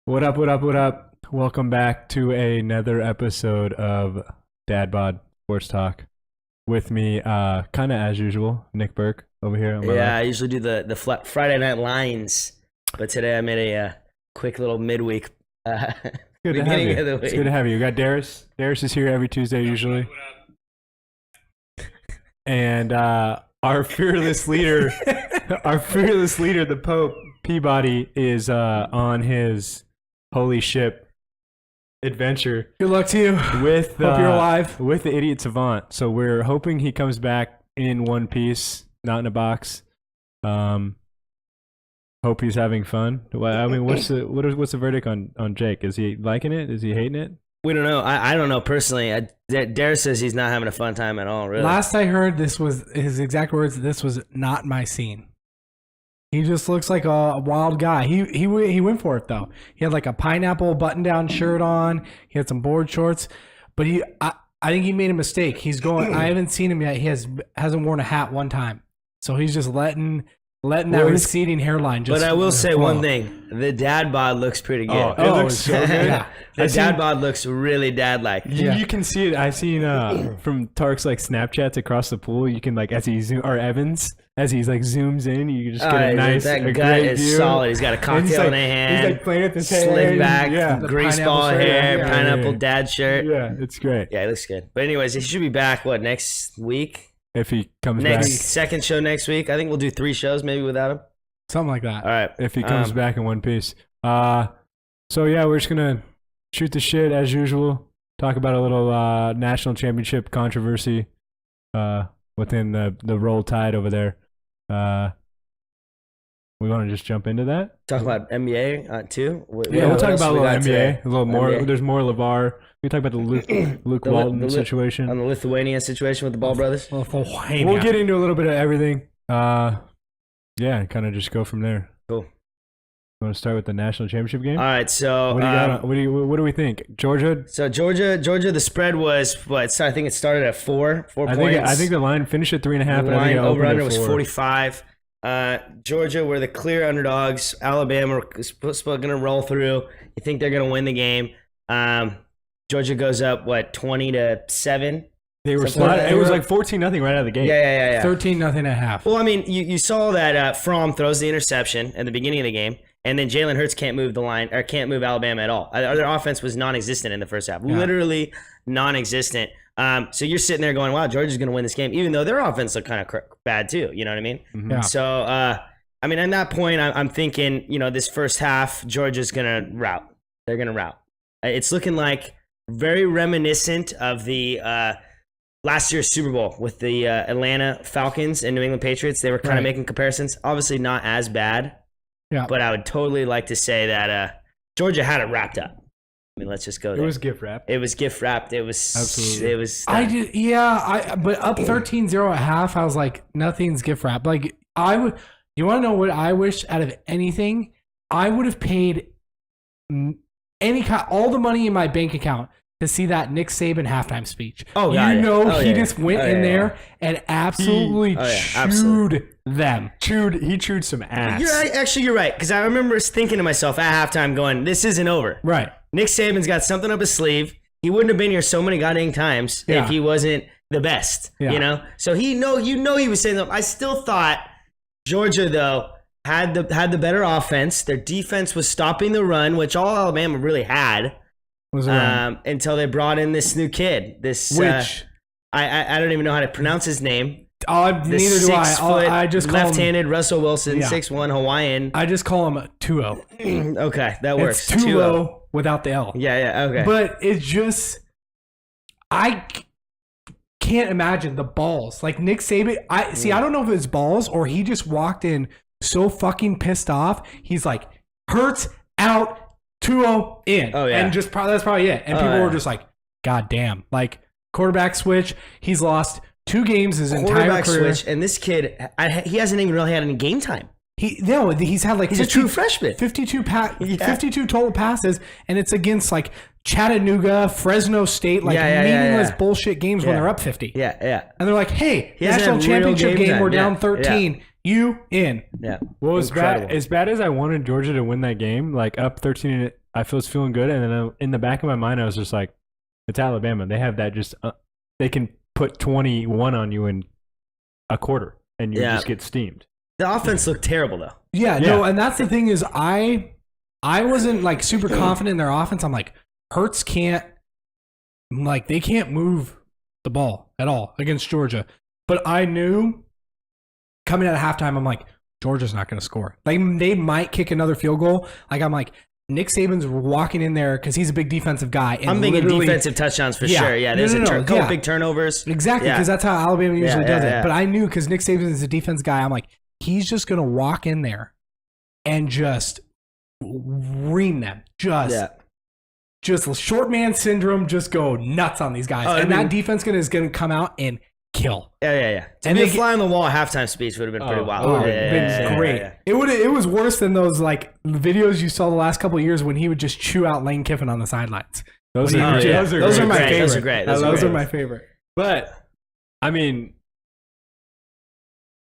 What up, what up, what up? Welcome back to another episode of DadBod Sports Talk. With me, kind of as usual, Nick Burke over here. On my Yeah, left. I usually do the Friday night lines, but today I made a quick little midweek Good to have beginning you. of the week. It's good to have you. We got Darius. Darius is here every Tuesday usually. And our fearless leader, the Pope Peabody, is on his holy ship adventure. Good luck to you. With Hope you're alive. with the idiot savant. So we're hoping he comes back in one piece, not in a box. Hope he's having fun. I mean, what's the verdict on Jake? Is he liking it? Is he hating it? We don't know. I don't know personally. Darius says he's not having a fun time at all. Really. Last I heard, this was his exact words. This was not my scene. He just looks like a wild guy. He went for it though. He had like a pineapple button-down shirt on. He had some board shorts, but I think he made a mistake. He's going. I haven't seen him yet. He hasn't worn a hat one time, so he's just letting that receding hairline just. But I will say flow. one thing: the dad bod looks pretty good. It looks so good. Yeah. The dad bod looks really dad-like. You can see it. I seen from Tark's like Snapchats across the pool. You can like as he's like zooms in, you just get a nice that a gut great is view. solid. He's got a And he's cocktail in like, a hand. He's like playing with his hair. Slick back, Yeah, grease pineapple ball shirt, hair, yeah. pineapple dad shirt. yeah, it's great. Yeah, he looks good. But anyways, he should be back, next week? If he comes Second show next week. I think we'll do 3 shows maybe without him. Something like that. All right. if he comes back in one piece. So yeah, we're just gonna shoot the shit as usual. Talk about a little national championship controversy within the Roll Tide over there. We want to just jump into that. Talk about NBA too. Yeah, we'll what talk else about a we little got NBA, today? a little more. NBA. There's more LeVar. We talk about the Luke The Walton on situation. the Lithuania situation with the Ball brothers. We'll get into a little bit of everything. Yeah, kind of just go from there. Cool. You want to start with the national championship game? All right, so What do you got? What do we think? Georgia. So Georgia, the spread was what? So I think it started at 4 I points. think the line finished at 3.5. the and I think line it over opened under at was 4. 45. Georgia were the clear underdogs. Alabama is going to roll through. You think they're going to win the game? Georgia goes up 20-7. They were. Something like that. It was like 14-0 right out of the gate. Yeah. 13-0.5. Well, I mean, you saw that Fromm throws the interception at the beginning of the game, and then Jalen Hurts can't move the line or can't move Alabama at all. Their offense was non-existent in the first half, literally non-existent. So you're sitting there going, "Wow, Georgia's going to win this game," even though their offense looked kind of bad too. You know what I mean? Mm-hmm. Yeah. So, I mean, at that point, I'm thinking, this first half, Georgia's going to rout. They're going to rout. It's looking like very reminiscent of the last year's Super Bowl with the Atlanta Falcons and New England Patriots. They were kind of making comparisons. Obviously not as bad, but I would totally like to say that Georgia had it wrapped up. I mean, let's just go there. It was gift wrap. It was gift wrapped. It was Absolutely. It was. But up 13-0 at half, I was like, nothing's gift wrap. Like you want to know what I wish out of anything? I would have paid all the money in my bank account to see that Nick Saban halftime speech. Oh, he just went in there and absolutely chewed them. He chewed some ass. You're right. Because I remember thinking to myself at halftime, going, "This isn't over." Right. Nick Saban's got something up his sleeve. He wouldn't have been here so many goddamn times if he wasn't the best. Yeah. So he was saying that. I still thought Georgia though had the better offense. Their defense was stopping the run, which all Alabama really had. Until they brought in this new kid. I don't even know how to pronounce his name. Neither do I. I just call left-handed Russell Wilson, Yeah. 6'1" Hawaiian. I just call him a 2-0. Okay, that works. It's 2-0 without the L. Yeah, okay. But it's just, I can't imagine the balls. Like Nick Saban, I don't know if it's balls or he just walked in so fucking pissed off. He's like, Hurts out, 2-0 in. Oh, yeah. And just that's probably it. And people were just like, God damn. Like, quarterback switch. He's lost 2 games his entire career. Switch, and this kid, he hasn't even really had any game time. He's had like He's a true freshman. 52 total passes, and it's against like Chattanooga, Fresno State, like meaningless bullshit games when they're up 50. Yeah. And they're like, hey, He hasn't national had real championship game game, time. we're down 13. You in. Yeah. Well, Incredible. as bad as I wanted Georgia to win that game, like up 13, I was feeling good, and then in the back of my mind, I was just like, it's Alabama. They have that just they can put 21 on you in a quarter, and you just get steamed. The offense looked terrible though. Yeah, no, and that's the thing is I wasn't like super confident in their offense. I'm like, Hurts can't, like, they can't move the ball at all against Georgia. But I knew coming out of halftime, I'm like, Georgia's not going to score. Like, they might kick another field goal. Like, I'm like, Nick Saban's walking in there because he's a big defensive guy. And I'm thinking defensive touchdowns for sure. Yeah, there's a couple big turnovers. Exactly, because that's how Alabama usually does it. Yeah. But I knew because Nick Saban is a defense guy, I'm like, he's just going to walk in there and just ream them. Just short man syndrome, just go nuts on these guys. That defense is going to come out and kill. Yeah. To be a fly on the wall halftime speech would have been pretty wild. Been great. Yeah. It was worse than those like videos you saw the last couple of years when he would just chew out Lane Kiffin on the sidelines. Those are my favorite. Those are great. Those are my favorite. But I mean,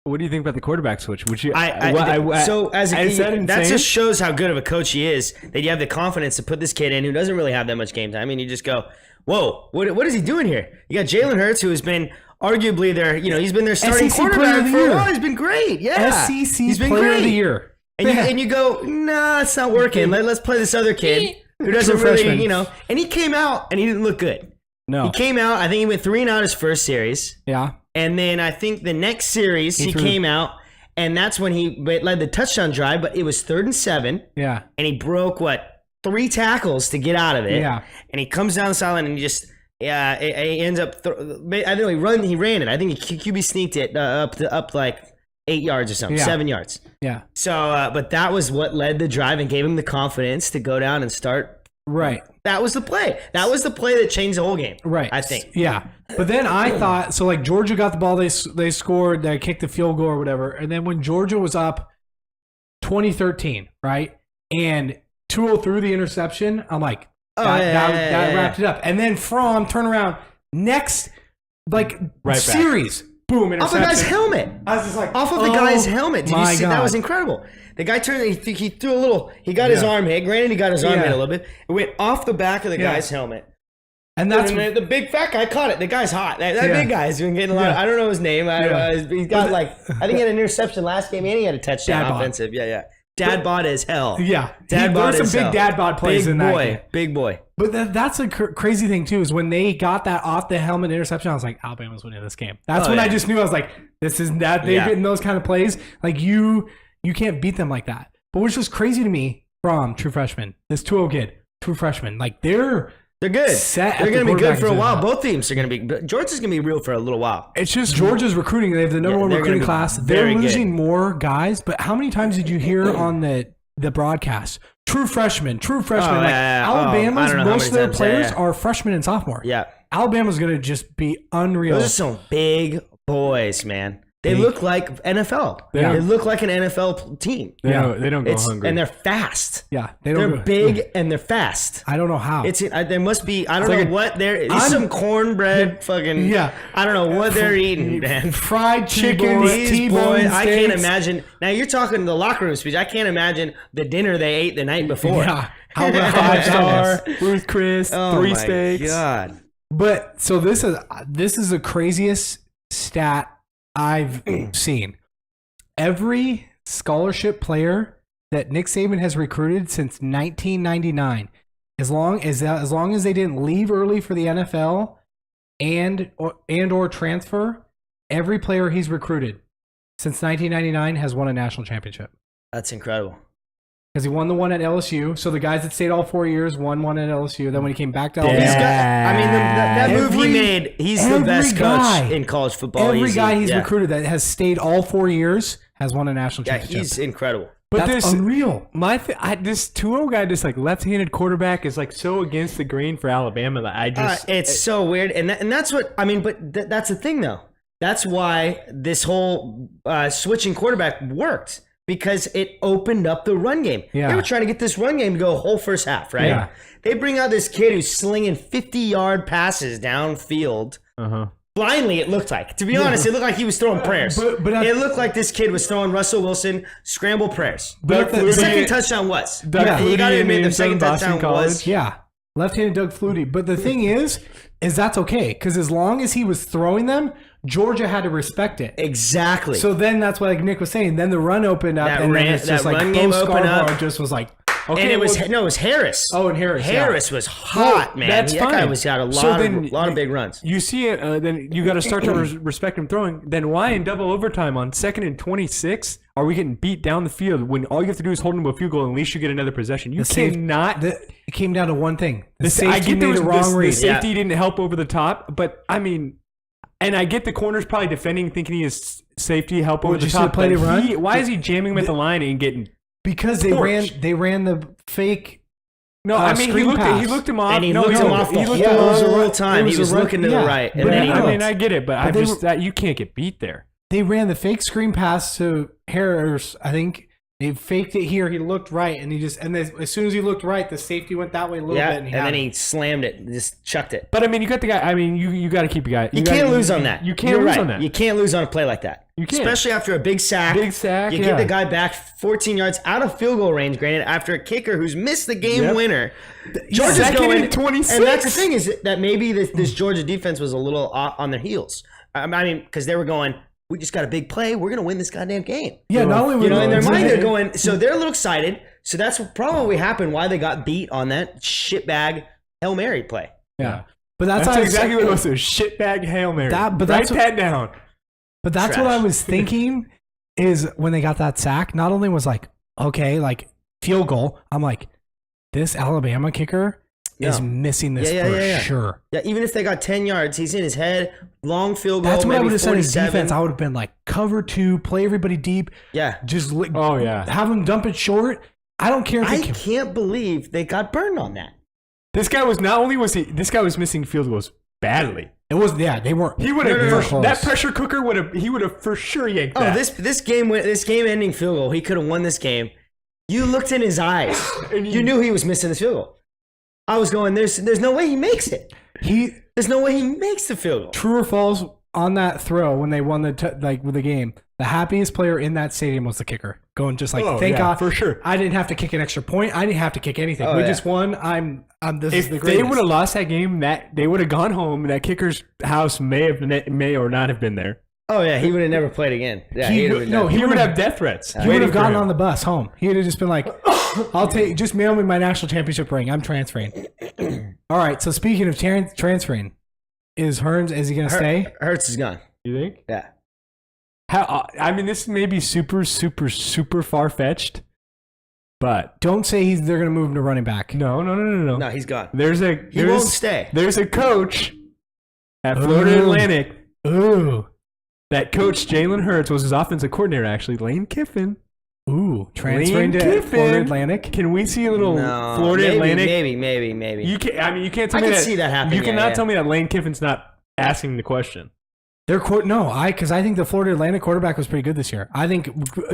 what do you think about the quarterback switch? Would you? That just shows how good of a coach he is. That you have the confidence to put this kid in who doesn't really have that much game time. I mean, you just go, whoa, what is he doing here? You got Jalen Hurts, who has been arguably he's been their starting SEC quarterback for a while. He's been great. Yeah, SEC he's been Player great. of the Year. And you go, nah, it's not working. Let's play this other kid who doesn't really, And he came out and he didn't look good. No, he came out. I think he went 3-0 his first series. Yeah. And then I think the next series he came out, and that's when he led the touchdown drive, but it was 3rd and 7. Yeah. And he broke, 3 tackles to get out of it. Yeah. And he comes down the sideline and he just, he ends up, I don't know, he ran it. I think he QB sneaked it up like 8 yards or something, 7 yards. Yeah. So, but that was what led the drive and gave him the confidence to go down and start. Right. That was the play. That was the play that changed the whole game. Right. I think. Yeah. But then I thought, so like Georgia got the ball, they scored, they kicked the field goal or whatever. And then when Georgia was up 2013, right? And 2-0 threw the interception, I'm like, that wrapped it up. And then Fromm turn around next, series. Boom, interception. Off the guy's helmet. I was just like, off of the guy's helmet. Did you see? God. That was incredible. The guy turned, he threw a little, he got his arm hit. Granted, he got his arm hit a little bit. It went off the back of the guy's helmet. And that's the big fat guy caught it. The guy's hot. That big guy has been getting a lot. I don't know his name. He's got I think he had an interception last game and he had a touchdown offensive. Yeah. DadBod as hell. Yeah. DadBod There's some big DadBod plays in that game. Big boy. But that's a crazy thing, too, is when they got that off the helmet interception, I was like, Alabama's winning this game. That's when I just knew. I was like, this is that. They've been those kind of plays. Like, you can't beat them like that. But which was crazy to me, Fromm, true freshman, this 2-0 kid, true freshman, like, they're good. They're going to be good for a while. Position. Both teams are going to be. Georgia's going to be real for a little while. It's just Georgia's recruiting. They have the number one recruiting class. They're losing more guys. But how many times did you hear on the broadcast? True freshman. Alabama's most of their players are freshmen and sophomore. Yeah. Alabama's going to just be unreal. Those are some big boys, man. They look like NFL. Yeah. They look like an NFL team. They don't go hungry. And they're fast. Yeah. They're big and they're fast. I don't know how. There must be, I don't know what they're, some cornbread fucking, I don't know what they're eating, man. Fried chicken, T-bones, I can't imagine. Now you're talking the locker room speech. I can't imagine the dinner they ate the night before. Yeah. How about 5-star, Ruth Chris, 3 steaks. God. But so this is the craziest stat I've seen. Every scholarship player that Nick Saban has recruited since 1999, as long as they didn't leave early for the NFL and or transfer, every player he's recruited since 1999 has won a national championship. That's incredible. Because he won the one at LSU. So the guys that stayed all 4 years won one at LSU. Then when he came back to LSU. That move he made, he's the best coach in college football. Every guy he's recruited that has stayed all 4 years has won a national championship. Yeah, he's incredible. But that's unreal. This 2-0 guy, just like left-handed quarterback, is like so against the grain for Alabama that it's so weird, and that's what I mean. But that's the thing, though. That's why this whole switching quarterback worked. Because it opened up the run game. Yeah. They were trying to get this run game to go a whole first half, right? Yeah. They bring out this kid who's slinging 50-yard passes downfield, blindly, it looked like. To be honest, it looked like he was throwing prayers. But it looked like this kid was throwing Russell Wilson scramble prayers. But the second touchdown was. Doug You got to Flutie admit, the named second Boston touchdown College. was. Yeah, left-handed Doug Flutie. But the thing is that's okay because as long as he was throwing them, Georgia had to respect it. Exactly. So then that's what like Nick was saying. Then the run opened up, and then it's just that like run game Bo opened Scarborough up. just was like, and it was Harris. Oh, and Harris. Harris was hot, man. That's that guy fine. was got a So lot, then of big runs. You see it, then you got to start to respect him throwing. Then why in double overtime on 2nd and 26 are we getting beat down the field when all you have to do is hold him to a field goal and at least you get another possession? You cannot. It came down to one thing. The I safety get there made was a wrong the read. safety didn't help over the top, but I mean, and I get the corner's probably defending, thinking he is safety help over the you see top. the play But they run? why is he jamming him at the line and getting? Because they ran the fake. No, I mean he screen looked him off. And he no, looked him off the whole time. He was looking to the right. And But then he I looked. mean, I get it, but I they just that you can't get beat there. They ran the fake screen pass to Harris. I think they faked it here. He looked right, and as soon as he looked right, the safety went that way a little bit, And then he slammed it, and just chucked it. But I mean, you got the guy. I mean, you got to keep the guy. You can't lose on that. You can't You're lose right. on that. You can't lose on a play like that. You can't. Especially after a big sack. Big sack, You yeah. get the guy back 14 yards out of field goal range, granted, after a kicker who's missed the game winner. Georgia's 2nd going and 26. And that's the thing is that maybe this Georgia defense was a little on their heels. I mean, because they were going, we just got a big play. We're going to win this goddamn game. Yeah, not only You know, in their mind, they're going, so they're a little excited. So that's probably happened why they got beat on that shitbag Hail Mary play. Yeah, but that's exactly what it was. A shitbag Hail Mary. Write that down. But that's Trash. what I was thinking is when they got that sack, not only was like, okay, like field goal, I'm like, this Alabama kicker is missing this for sure. Yeah, even if they got 10 yards, he's in his head, long field goal, That's what I maybe would have said as 47. defense. I would have been like, cover 2, play everybody deep. Yeah. Just have them dump it short. I don't care if I can't believe they got burned on that. This guy was not only was he. This guy was missing field goals badly. It was they weren't. He would have close. that pressure cooker would have. He would have for sure yanked Oh, that. this game ending field goal, he could have won this game. You looked in his eyes. And you knew he was missing this field goal. I was going, there's no way he makes it. There's no way he makes the field goal. True or false on that throw when they won with the game. The happiest player in that stadium was the kicker. Going just like, thank God for sure. I didn't have to kick an extra point. I didn't have to kick anything. We just won. This is the If greatest. they would have lost that game, they would have gone home. That kicker's house may or not have been there. Oh yeah, he would have never played again. Yeah, He would He would have death threats. He would have gotten on the bus home. He would have just been like, just mail me my national championship ring. I'm transferring. All right. So speaking of transferring, is he going to stay? Hurts is gone. You think? Yeah. I mean, this may be super, super, super far fetched, but Don't say they're going to move him to running back. no. No, he's gone. He won't stay. There's a coach at Florida Atlantic. Ooh. That coach Jalen Hurts was his offensive coordinator. Actually, Lane Kiffin. Ooh. Transferring to Florida Atlantic. Can we see a little No, Florida maybe, Atlantic? Maybe. You can't. I mean, you can't tell I me can that. see that happening. You cannot yeah. tell me that Lane Kiffin's not asking the question. Because I think the Florida Atlantic quarterback was pretty good this year. I think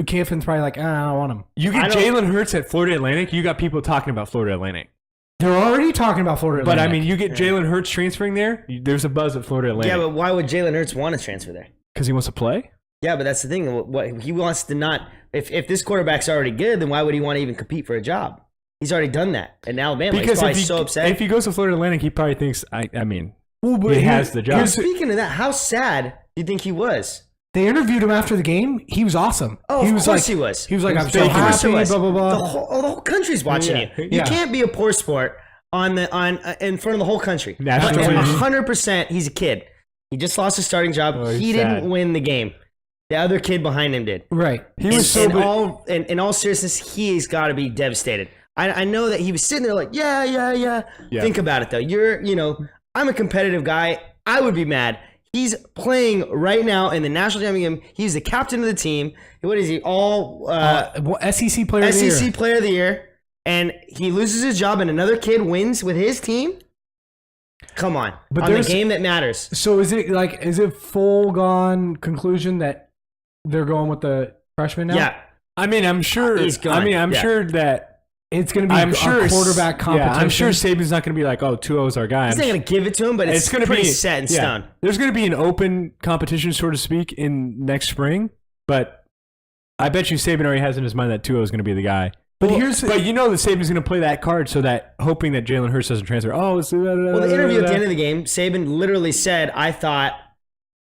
Kiffin's probably like, I don't want him. You get Jalen Hurts at Florida Atlantic. You got people talking about Florida Atlantic. They're already talking about Florida But Atlantic. I mean, you get Jalen Hurts transferring there. There's a buzz at Florida Atlantic. Yeah, but why would Jalen Hurts want to transfer there? Because he wants to play. Yeah, but that's the thing. What he wants to not. If this quarterback's already good, then why would he want to even compete for a job? He's already done that in Alabama. He's probably so upset. If he goes to Florida Atlantic, he probably thinks, he has the job. Speaking of that, how sad do you think he was? They interviewed him after the game. He was awesome. Oh, he of was course like, he was. He was like, I'm Of so course happy, he was. blah, blah, blah. The whole country's watching you. You Yeah. can't be a poor sport in front of the whole country. National And TV. 100%, he's a kid. He just lost his starting job. Oh, he's he sad. didn't win the game. The other kid behind him did. Right. He was so in all seriousness, he's got to be devastated. I know that he was sitting there like, yeah. Think about it though. I'm a competitive guy. I would be mad. He's playing right now in the national championship game. He's the captain of the team. What is he? SEC player of the year. SEC player of the year. And he loses his job and another kid wins with his team? Come on. But on the there's- game that matters. So is it full gone conclusion that they're going with the freshman now? Yeah. I mean, I'm sure. He's gone. I'm Yeah. sure that it's going to be I'm sure a quarterback competition. Yeah, I'm sure Saban's not going to be like, oh, 2-0 is our guy. He's not going to give it to him, but it's going to pretty be set in stone. There's going to be an open competition, so to speak, in next spring. But I bet you Saban already has in his mind that 2-0 is going to be the guy. But you know that Saban's going to play that card so that hoping that Jalen Hurts doesn't transfer. Well, the interview at the end of the game, Saban literally said, "I thought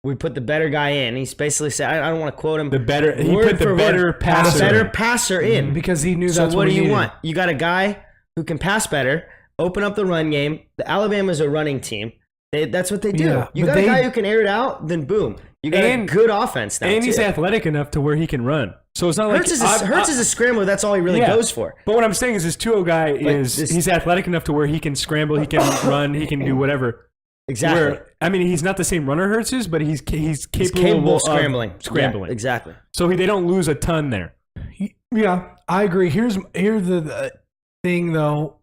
we put the better guy in." He's basically said, I don't want to quote him. He put the better passer in because he knew so that's what he do you needed. want? You got a guy who can pass better, open up the run game. The Alabama's a running team. That's what they do. Yeah, you got a guy who can air it out, then boom. You got a good offense now. And he's athletic enough to where he can run. So it's not like Hurts is a scrambler. That's all he really goes for. But what I'm saying is this 2-0 guy he's athletic enough to where he can scramble, he can run, he can do whatever. Exactly. He's not the same runner Hurts is, but he's capable of scrambling. Yeah, exactly. So they don't lose a ton there. Yeah, I agree. Here's the thing, though,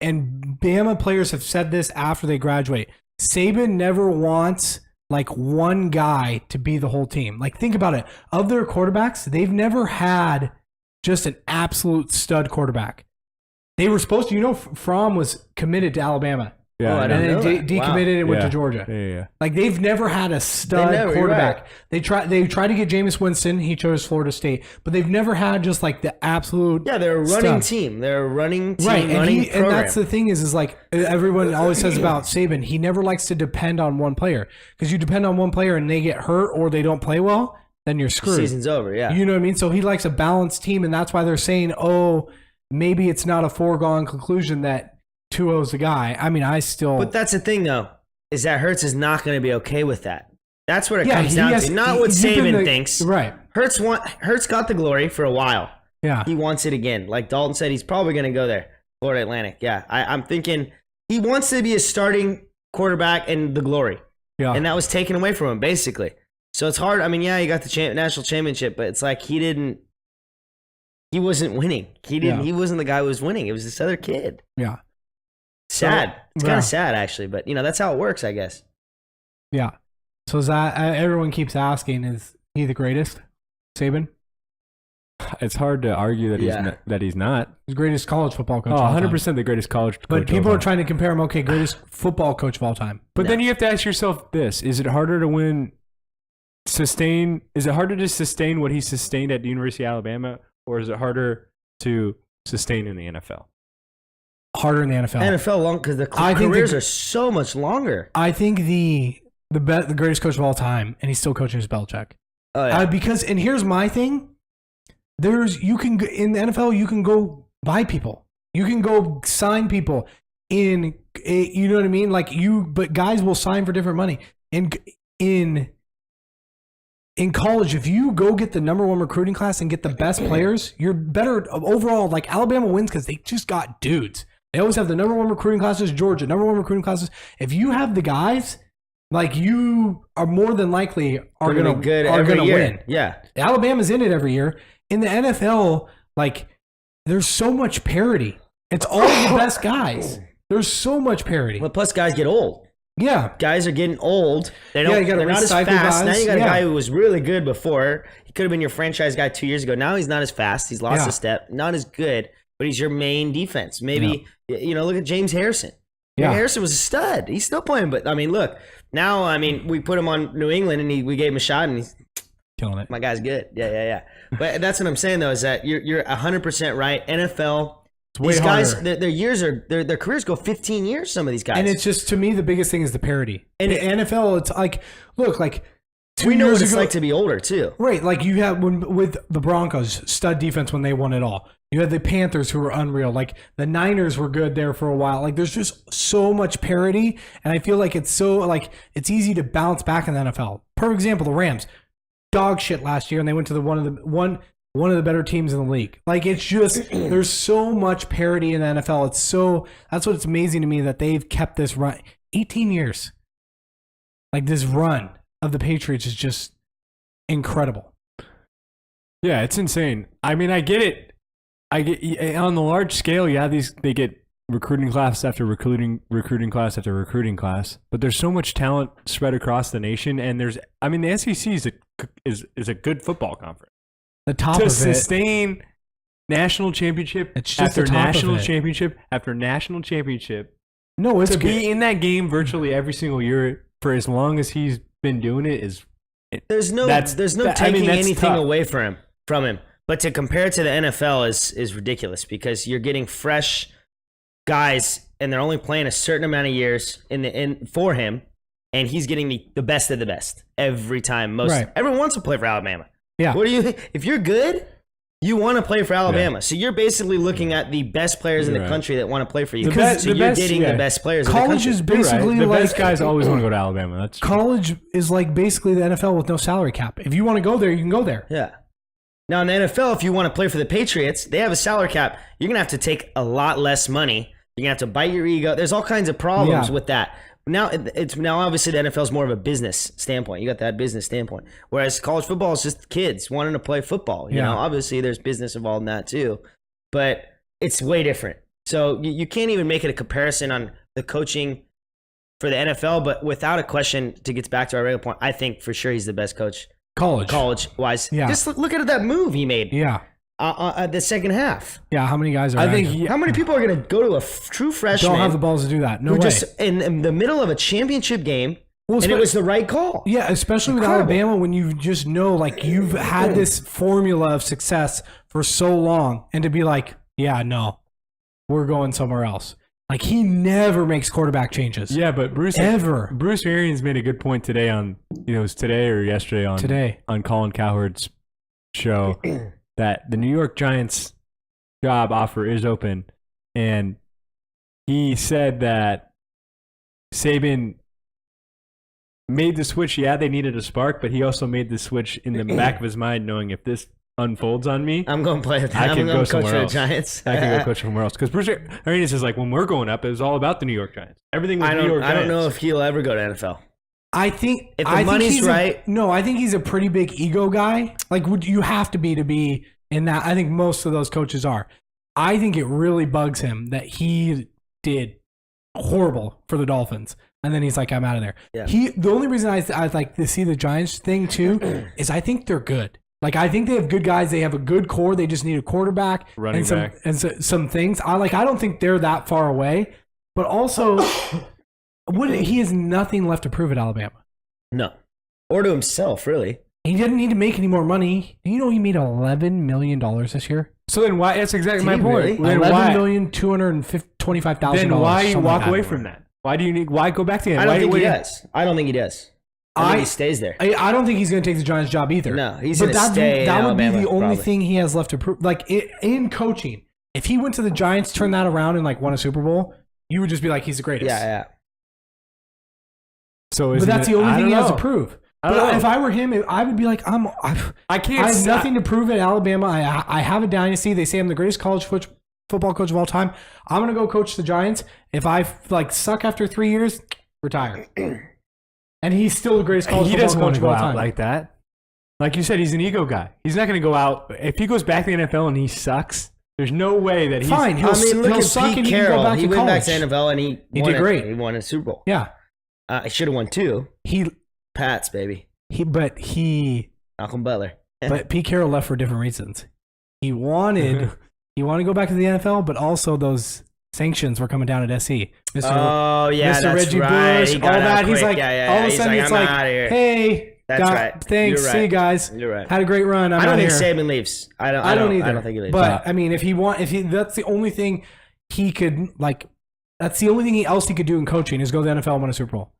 and Bama players have said this after they graduate. Saban never wants like one guy to be the whole team. Like, think about it. Of their quarterbacks, they've never had just an absolute stud quarterback. They were supposed to, Fromm was committed to Alabama. Yeah, and then decommitted and went to Georgia. Yeah. Like, they've never had a stud quarterback. Right. They tried to get Jameis Winston. He chose Florida State. But they've never had just like the absolute they're a running team. They're a running team, right. program. And that's the thing is like everyone always says about Saban, he never likes to depend on one player. Because you depend on one player and they get hurt or they don't play well, then you're screwed. Season's over, yeah. You know what I mean? So he likes a balanced team, and that's why they're saying, maybe it's not a foregone conclusion that 2-0 is the guy. I mean, But that's the thing, though, is that Hurts is not going to be okay with that. That's what it comes down to. Not what Saban thinks. Right. Hurts got the glory for a while. Yeah. He wants it again. Like Dalton said, he's probably going to go there. Florida Atlantic. Yeah. I'm thinking he wants to be a starting quarterback in the glory. Yeah. And that was taken away from him, basically. So it's hard. I mean, he got the national championship, but it's like he wasn't winning. He wasn't the guy who was winning. It was this other kid. Yeah. Sad. It's kind of sad, actually, but that's how it works, I guess. Yeah. So is that everyone keeps asking, is he the greatest? Saban? It's hard to argue that he's not. The greatest college football coach. 100% the greatest college coach. But people are trying to compare him. Okay, greatest football coach of all time. But then you have to ask yourself this: is it harder to sustain what he sustained at the University of Alabama, or is it harder to sustain in the NFL? Harder in the NFL. NFL long because the careers are so much longer. I think the greatest coach of all time, and he's still coaching, is Belichick. Oh yeah. And here's my thing: in the NFL you can go buy people, you can go sign people you know what I mean? But guys will sign for different money. And in college, if you go get the number one recruiting class and get the best players, you're better overall. Like Alabama wins because they just got dudes. They always have the number one recruiting classes. Georgia, number one recruiting classes. If you have the guys, like you are more than likely are going to win. Yeah. Alabama's in it every year. In the NFL, like there's so much parity. It's all the best guys. There's so much parity. Well, plus guys get old. Yeah. Guys are getting old. They're not as fast. Guys. Now you got a guy who was really good before. He could have been your franchise guy 2 years ago. Now he's not as fast. He's lost a step. Not as good, but he's your main defense. Maybe, look at James Harrison. Yeah. Harrison was a stud. He's still playing, but, look. Now, we put him on New England, and we gave him a shot, and he's killing it. My guy's good. Yeah. But that's what I'm saying, though, is that you're 100% right. NFL, these guys, their careers go 15 years, some of these guys. And it's just, to me, the biggest thing is the parity. And the NFL, it's like, look, like 2 we know years what it's ago, like to be older, too. Right. Like you had with the Broncos, stud defense when they won it all. You had the Panthers who were unreal. Like the Niners were good there for a while. Like there's just so much parity. And I feel like it's it's easy to bounce back in the NFL. Perfect example, the Rams. Dog shit last year, and they went to the one of the better teams in the league. Like it's just there's so much parity in the NFL. That's what's amazing to me that they've kept this run 18 years. Like this run of the Patriots is just incredible. Yeah, it's insane. I get it. On the large scale, they get recruiting class after recruiting class after recruiting class, but there's so much talent spread across the nation, and the SEC is a good football conference. The top to of sustain national championship It's just after the top of national it. championship after national championship. No, it's To good. be in that game virtually every single year for as long as he's been doing it is There's no That's- taking that's anything tough. away from him. But to compare it to the NFL is ridiculous because you're getting fresh guys and they're only playing a certain amount of years for him, and he's getting the best of the best every time. Right. Everyone wants to play for Alabama. Yeah. What do you think? If you're good, you want to play for Alabama. So you're basically looking at the best players in the Right. country that want to play for you. The best- So the you're best- getting yeah. the best players in College the is country. You're right. basically The like best guys always want to go to Alabama. That's true. college is like basically the NFL with no salary cap. If you want to go there, you can go there. Yeah. Now in the NFL, if you want to play for the Patriots, they have a salary cap. You're gonna have to take a lot less money. You're gonna have to bite your ego. There's all kinds of problems Yeah. with that. Now it's obviously the NFL is more of a business standpoint. You got that business standpoint. Whereas college football is just kids wanting to play football. You Yeah. know, obviously there's business involved in that too, but it's way different. So you can't even make it a comparison on the coaching for the NFL. But without a question, to get back to our regular point, I think for sure he's the best coach college wise. Yeah. Just look at that move he made Yeah. the second half. Yeah. How many guys are I think actually- How many people are going to go to a true freshman don't have the balls to do that? No who way. just in the middle of a championship game, Well, and it was the right call? Yeah, especially with Incredible. Alabama when you just know like you've had this formula of success for so long, and to be like, yeah, no, we're going somewhere else. Like he never makes quarterback changes. Yeah, but Bruce Arians made a good point today on it was today or yesterday on Colin Cowherd's show that the New York Giants job offer is open, and he said that Saban made the switch. Yeah, they needed a spark, but he also made the switch in the back of his mind, knowing if this unfolds on me, I'm going to play with I them. can I'm go going to coach somewhere for the else. Giants. I can go coach somewhere else. Because Bruce Arians is like, when we're going up, it was all about the New York Giants. Everything was New York Giants. I don't know if he'll ever go to NFL. I think If the I think money's he's right- I think he's a pretty big ego guy. Like, would you have to be in that? I think most of those coaches are. I think it really bugs him that he did horrible for the Dolphins, and then he's like, "I'm out of there." Yeah. The only reason I like to see the Giants thing too is I think they're good. Like, I think they have good guys. They have a good core. They just need a quarterback, Running back. some things. I don't think they're that far away, but also. He has nothing left to prove at Alabama. No. Or to himself, really. He didn't need to make any more money. Do you know he made $11 million this year? So then why? That's exactly Did my he point. really? Then why? $11,225,000. Then why something walk like away that. from that? Why do you need? Why go back to him? I don't Why- think he why- does. I don't think he does. I think he stays there. I don't think he's going to take the Giants job either. No, he's But going to stay in that would Alabama, be the only probably. thing he has left to prove. Like in coaching, if he went to the Giants, turned that around, and like won a Super Bowl, you would just be like, he's the greatest. Yeah. So But that's the only thing he has to prove. I don't But know. if I were him, I would be like, I I can't. have stop. nothing to prove at Alabama. I have a dynasty. They say I'm the greatest college football coach of all time. I'm gonna go coach the Giants. If I suck after 3 years, retire. And he's still the greatest college He football doesn't want coach to of go all out time. like that. Like you said, he's an ego guy. He's not going to go out. If he goes back to the NFL and he sucks, there's no way that he's Fine. I mean, look he'll at suck Pete and he can go Carroll. back He to went back college. to NFL and he did great. He won a Super Bowl. Yeah. He should have won 2. Pats, baby. But Malcolm Butler. Pete Carroll left for different reasons. He wanted to go back to the NFL, but also those sanctions were coming down at SC. Oh, yeah, Mr. that's Reggie right. Bush, He all got out that. He's quick. like, Yeah, all of a he's sudden like, it's I'm like, outta here. hey, That's right. thanks, You're see you right. guys. You're right. Had a great run. I'm I don't out think here. Saban leaves. I don't either. I don't think he leaves. But I mean, that's the only thing he could that's the only thing else he could do in coaching is go to the NFL and win a Super Bowl.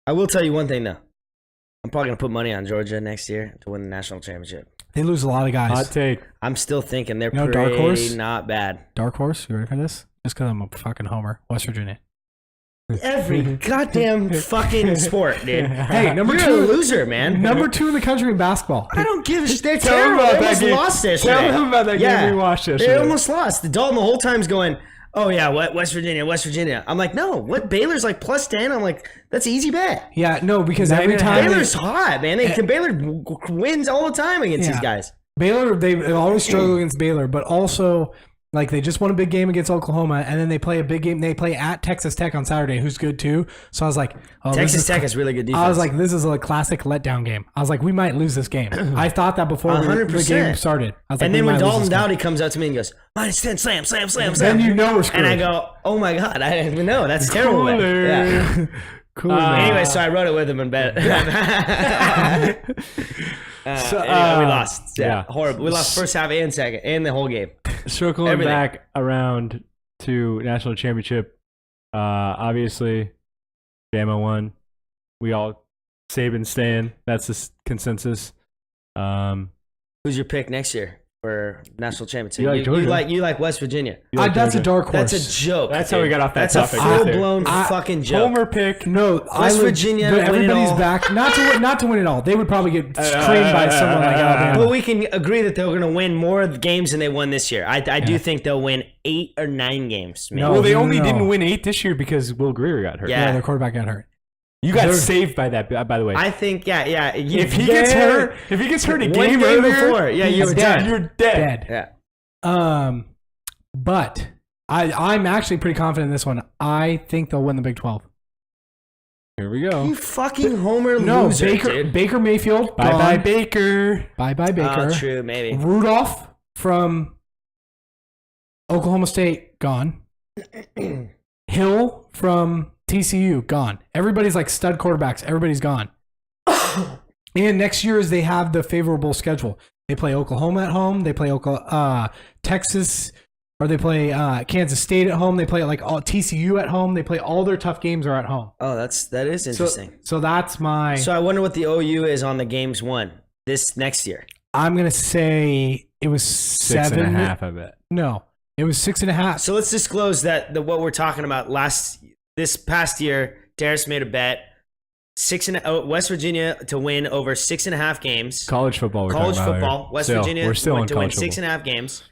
I will tell you one thing though. I'm probably gonna put money on Georgia next year to win the national championship. They lose a lot of guys. hot take. I'm still thinking they're You know, pretty dark horse? not bad. Dark horse, you ready for this? Just because I'm a fucking homer. West Virginia. Every goddamn fucking sport, dude. Hey, number You're 2, a loser, man. number 2 in the country in basketball. I don't give a shit. They're Tell him terrible. about They that almost game. lost yesterday. Tell him about that game we watched They yesterday. almost lost. The Dalton the whole time's going, oh yeah, what West Virginia. I'm like, no, what Baylor's like plus 10. I'm like, that's an easy bet. Yeah, no, because Nine every and a time half. Baylor's hot, man. Baylor wins all the time against Yeah. these guys. Baylor, they always struggle against Baylor, but also Like they just won a big game against Oklahoma, and then they play a big game. They play at Texas Tech on Saturday, who's good too. So I was like, oh, Texas Tech is really good defense. I was like, this is a classic letdown game. I was like, we might lose this game. I thought that before the 100%. game started. I was like, and then we when might lose Dalton this game. Dowdy comes up to me and goes, -10, slam. Then you know we're screwed. And I go, oh my God, I didn't even know. That's terrible. Cooler. Yeah. Cool. Anyway, so I wrote it with him in bed. Anyway, we lost. Yeah, horrible. We lost first half and second and the whole game. Circling Everything. back around to national championship, obviously, Bama won. We all Saban staying. That's the consensus. Who's your pick next year for national championship? You like Georgia. You like West Virginia. That's a dark horse. That's a joke. That's how we got off that That's topic. a right there. full-blown fucking joke. Homer pick. No, West Virginia but win it everybody's all. back. Not to win it all. They would probably get creamed by someone like Alabama. But we can agree that they're going to win more games than they won this year. I do think they'll win 8 or 9 games. Maybe. No. Well, they only no. didn't win 8 this year because Will Greer got hurt. Yeah. Yeah, their quarterback got hurt. You got saved by that, by the way. I think, yeah. If he gets hurt a One game game earlier, before, yeah, you were dead. You're dead. Yeah. But I'm actually pretty confident in this one. I think they'll win the Big 12. Here we go. You fucking homer No, loser, dude. Baker Mayfield. Bye gone. bye Baker. Bye Baker. Oh, true, maybe. Rudolph from Oklahoma State gone. Hill from TCU gone. Everybody's like stud quarterbacks. Everybody's gone. And next year is they have the favorable schedule. They play Oklahoma at home. They play Texas, or they play Kansas State at home. They play like TCU at home. They play all their tough games are at home. Oh, that is interesting. So that's my. So I wonder what the OU is on the games won this next year. I'm gonna say it was 6.5, I bet. No, it was 6.5. So let's disclose that what we're talking about this past year, Darius made a bet. West Virginia to win over 6.5 games. College football. College football. West Virginia we're still went on to win college 6.5 games.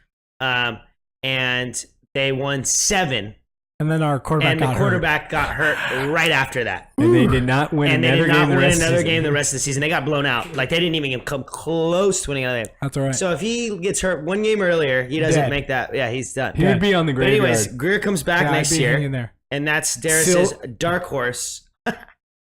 And they won 7. And then our quarterback And the quarterback got hurt right after that. And they did not win And they another did not game the win rest of the another season. game the rest of the season. They got blown out. Like, they didn't even come close to winning another game. That's all right. So if he gets hurt one game earlier, he doesn't Dead. make that. Yeah, he's done. He would be on the But graveyard. anyways, Greer comes back Yeah, next I'd be hanging year, there. and that's Darius's dark horse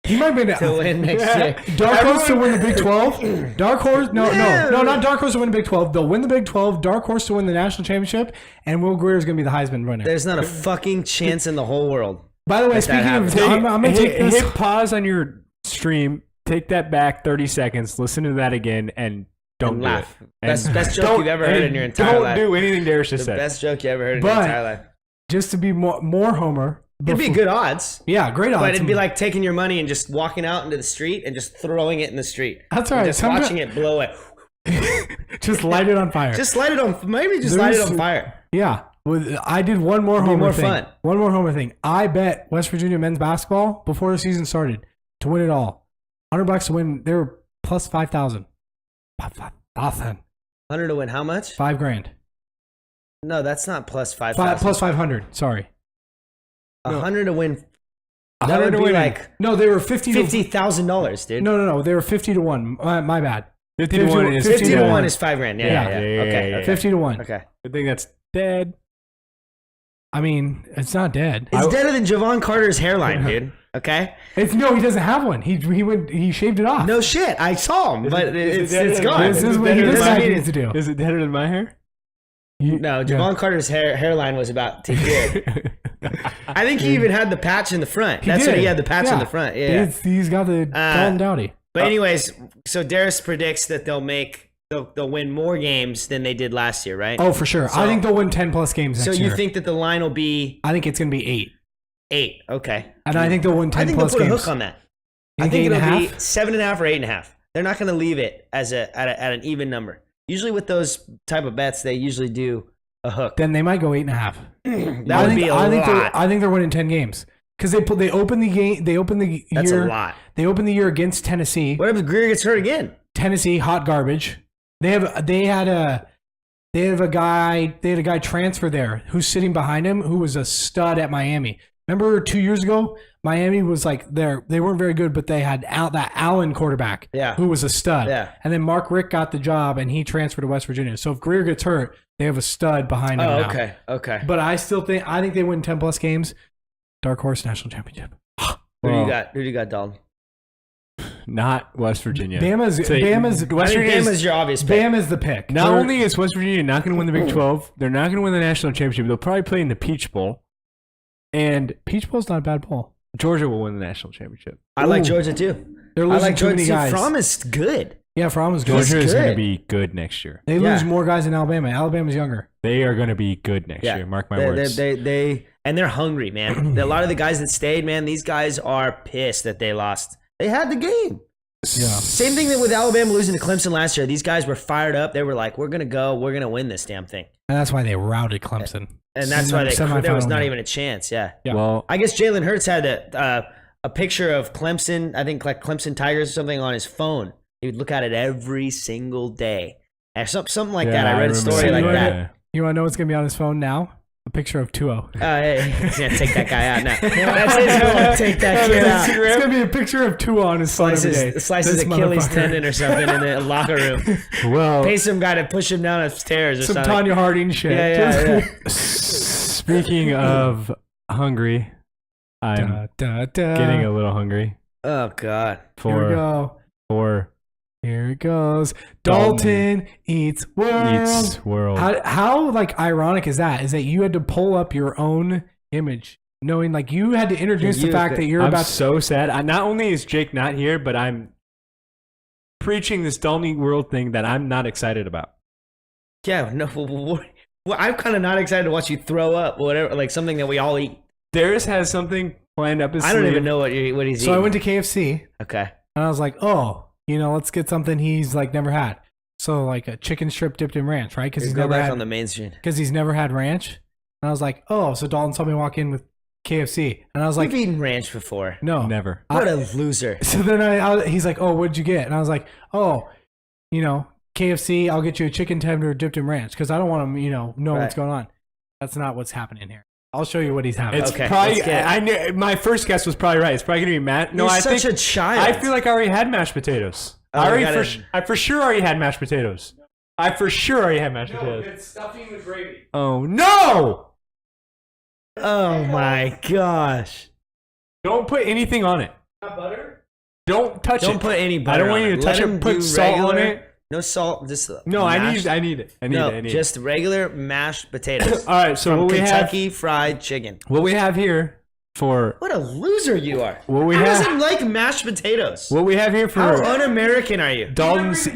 He might be to win next year. Dark horse to win the Big 12. Dark horse, no, not dark horse to win the Big 12. They'll win the Big 12. Dark horse to win the national championship, and Will Greer is going to be the Heisman winner. There's not a fucking chance in the whole world. By the way, that speaking of, happens. I'm going to take this. Hit pause on your stream. Take that back 30 seconds. Listen to that again, and don't And do laugh. it. And Best joke don't- you've ever heard and in your entire don't life. do anything Darius The just said. best joke you ever heard in your But- entire life. Just to be more Homer. It'd be good odds. Yeah, great odds. But it'd be like taking your money and just walking out into the street and just throwing it in the street. That's And right. Just Sometimes- watching it blow it. just light it on fire. Just light it on. Maybe just light it on There's- fire. Yeah. I did one more It'd be Homer more thing. fun. One more Homer thing. I bet West Virginia men's basketball before the season started to win it all. $100 to win. They were plus 5,000. 5,000. 100 to win. How much? $5,000. No, that's not plus 5,000. Plus 500. Sorry. 100 to win. That 100 would to be win. like No, they were 50 to $50,000, dude. No. They were 50 to 1. My bad. 50 to 1 is 50 to 1 1 is $5,000. Yeah. Yeah. Okay. Yeah. Okay. 50 to 1. Okay. I think that's dead. I mean, it's not dead. It's deader than Javon Carter's hairline, dude. Okay. No, he doesn't have one. He shaved it off. No shit. I saw him, but it's deader gone. than- This is what better he than decided mine? he needs to do. Is it deader than my hair? No, Javon Carter's hairline was about to here. I think he even had the patch in the front. That's what he had, the patch in the front. Yeah. He's got the Dalton Dowdy. But anyways, so Darius predicts that they'll win more games than they did last year, right? Oh, for sure. I think they'll win 10 plus games So next you year. think that the line will be I think it's going to be 8. 8? Okay. And I think they'll win 10 I think they'll plus put a games. hook on that. You I think think it'll be 8.5? 7.5 or 8.5. They're not going to leave it as at an even number. Usually with those type of bets, they usually do a hook. Then they might go 8.5. That would be a lot. I think they're winning 10 games because they open the game. They open the That's year. a lot. They open the year against Tennessee. What if Greer gets hurt again? Tennessee, hot garbage. They had a guy transfer there who's sitting behind him who was a stud at Miami. Remember 2 years ago, Miami was like they weren't very good, but they had that Allen quarterback, who was a stud. Yeah. And then Mark Richt got the job, and he transferred to West Virginia. So if Greer gets hurt, they have a stud behind him now. Okay. But I think they win 10 plus games. Dark horse national championship. Who do you got, Dalton? Not West Virginia. Bama's your obvious pick. Bama's the pick. Not only is West Virginia not going to win the Big 12, they're not going to win the national championship. They'll probably play in the Peach Bowl. And Peach Bowl's not a bad bowl. Georgia will win the national championship. I like Georgia too. They're losing too many guys. Fromm is good. Yeah, Fromm is good. Georgia is going to be good next year. They lose more guys than Alabama. Alabama's younger. They are going to be good next year. Mark my words. And they're hungry, man. A lot of the guys that stayed, man, these guys are pissed that they lost. They had the game. Yeah. Same thing that with Alabama losing to Clemson last year. These guys were fired up. They were like, we're going to go. We're going to win this damn thing. And that's why they routed Clemson. And that's why there was not even a chance. Yeah. Well, I guess Jalen Hurts had a picture of Clemson, I think like Clemson Tigers or something on his phone. He would look at it every single day. And something like that. I read a story like that. You want to know what's going to be on his phone now? A picture of 2-0. He's going to take that guy out now. That's his goal. Take that kid out. It's going to be a picture of 2 on his phone every day. Slices Achilles tendon or something in the locker room. Well, pay some guy to push him down the stairs or some something. Tanya Harding shit. Yeah. Speaking of hungry, I'm getting a little hungry. Oh, God. Here we go. Here it goes. Dalton eats world. How like ironic is that? Is that you had to pull up your own image, knowing like you had to introduce the fact that you're I'm about. So sad. Not only is Jake not here, but I'm preaching this Dalton eat world thing that I'm not excited about. Yeah, no. Well, I'm kind of not excited to watch you throw up, whatever, like something that we all eat. Darius has something planned up his sleeve. I don't even know what he's eating. So I went to KFC. Okay. And I was like, let's get something he's like never had. So like a chicken strip dipped in ranch, right? Because he's never had on the main street. Because he's never had ranch. And I was like, so Dalton saw me walk in with KFC, and I was like, "You've eaten ranch before?" No, never. What a loser. So then he's like, what'd you get? And I was like, KFC. I'll get you a chicken tender dipped in ranch because I don't want him, know what's going on. That's not what's happening here. I'll show you what he's having. It's probably. My first guess was probably right. It's probably gonna be mashed. No, You're such a child. I feel like I already had mashed potatoes. I for sure already had mashed potatoes. It's stuffing with gravy. Oh no! Oh my gosh! Don't put anything on it. Not butter. Don't touch it. Don't put any butter. I don't want you to touch it. Put salt on it. No salt. Just I need it. Just regular mashed potatoes. All right. So what we have? Kentucky Fried Chicken. What we have here for? What a loser you are! How doesn't like mashed potatoes? What we have here for? How un-American are you? Dalton's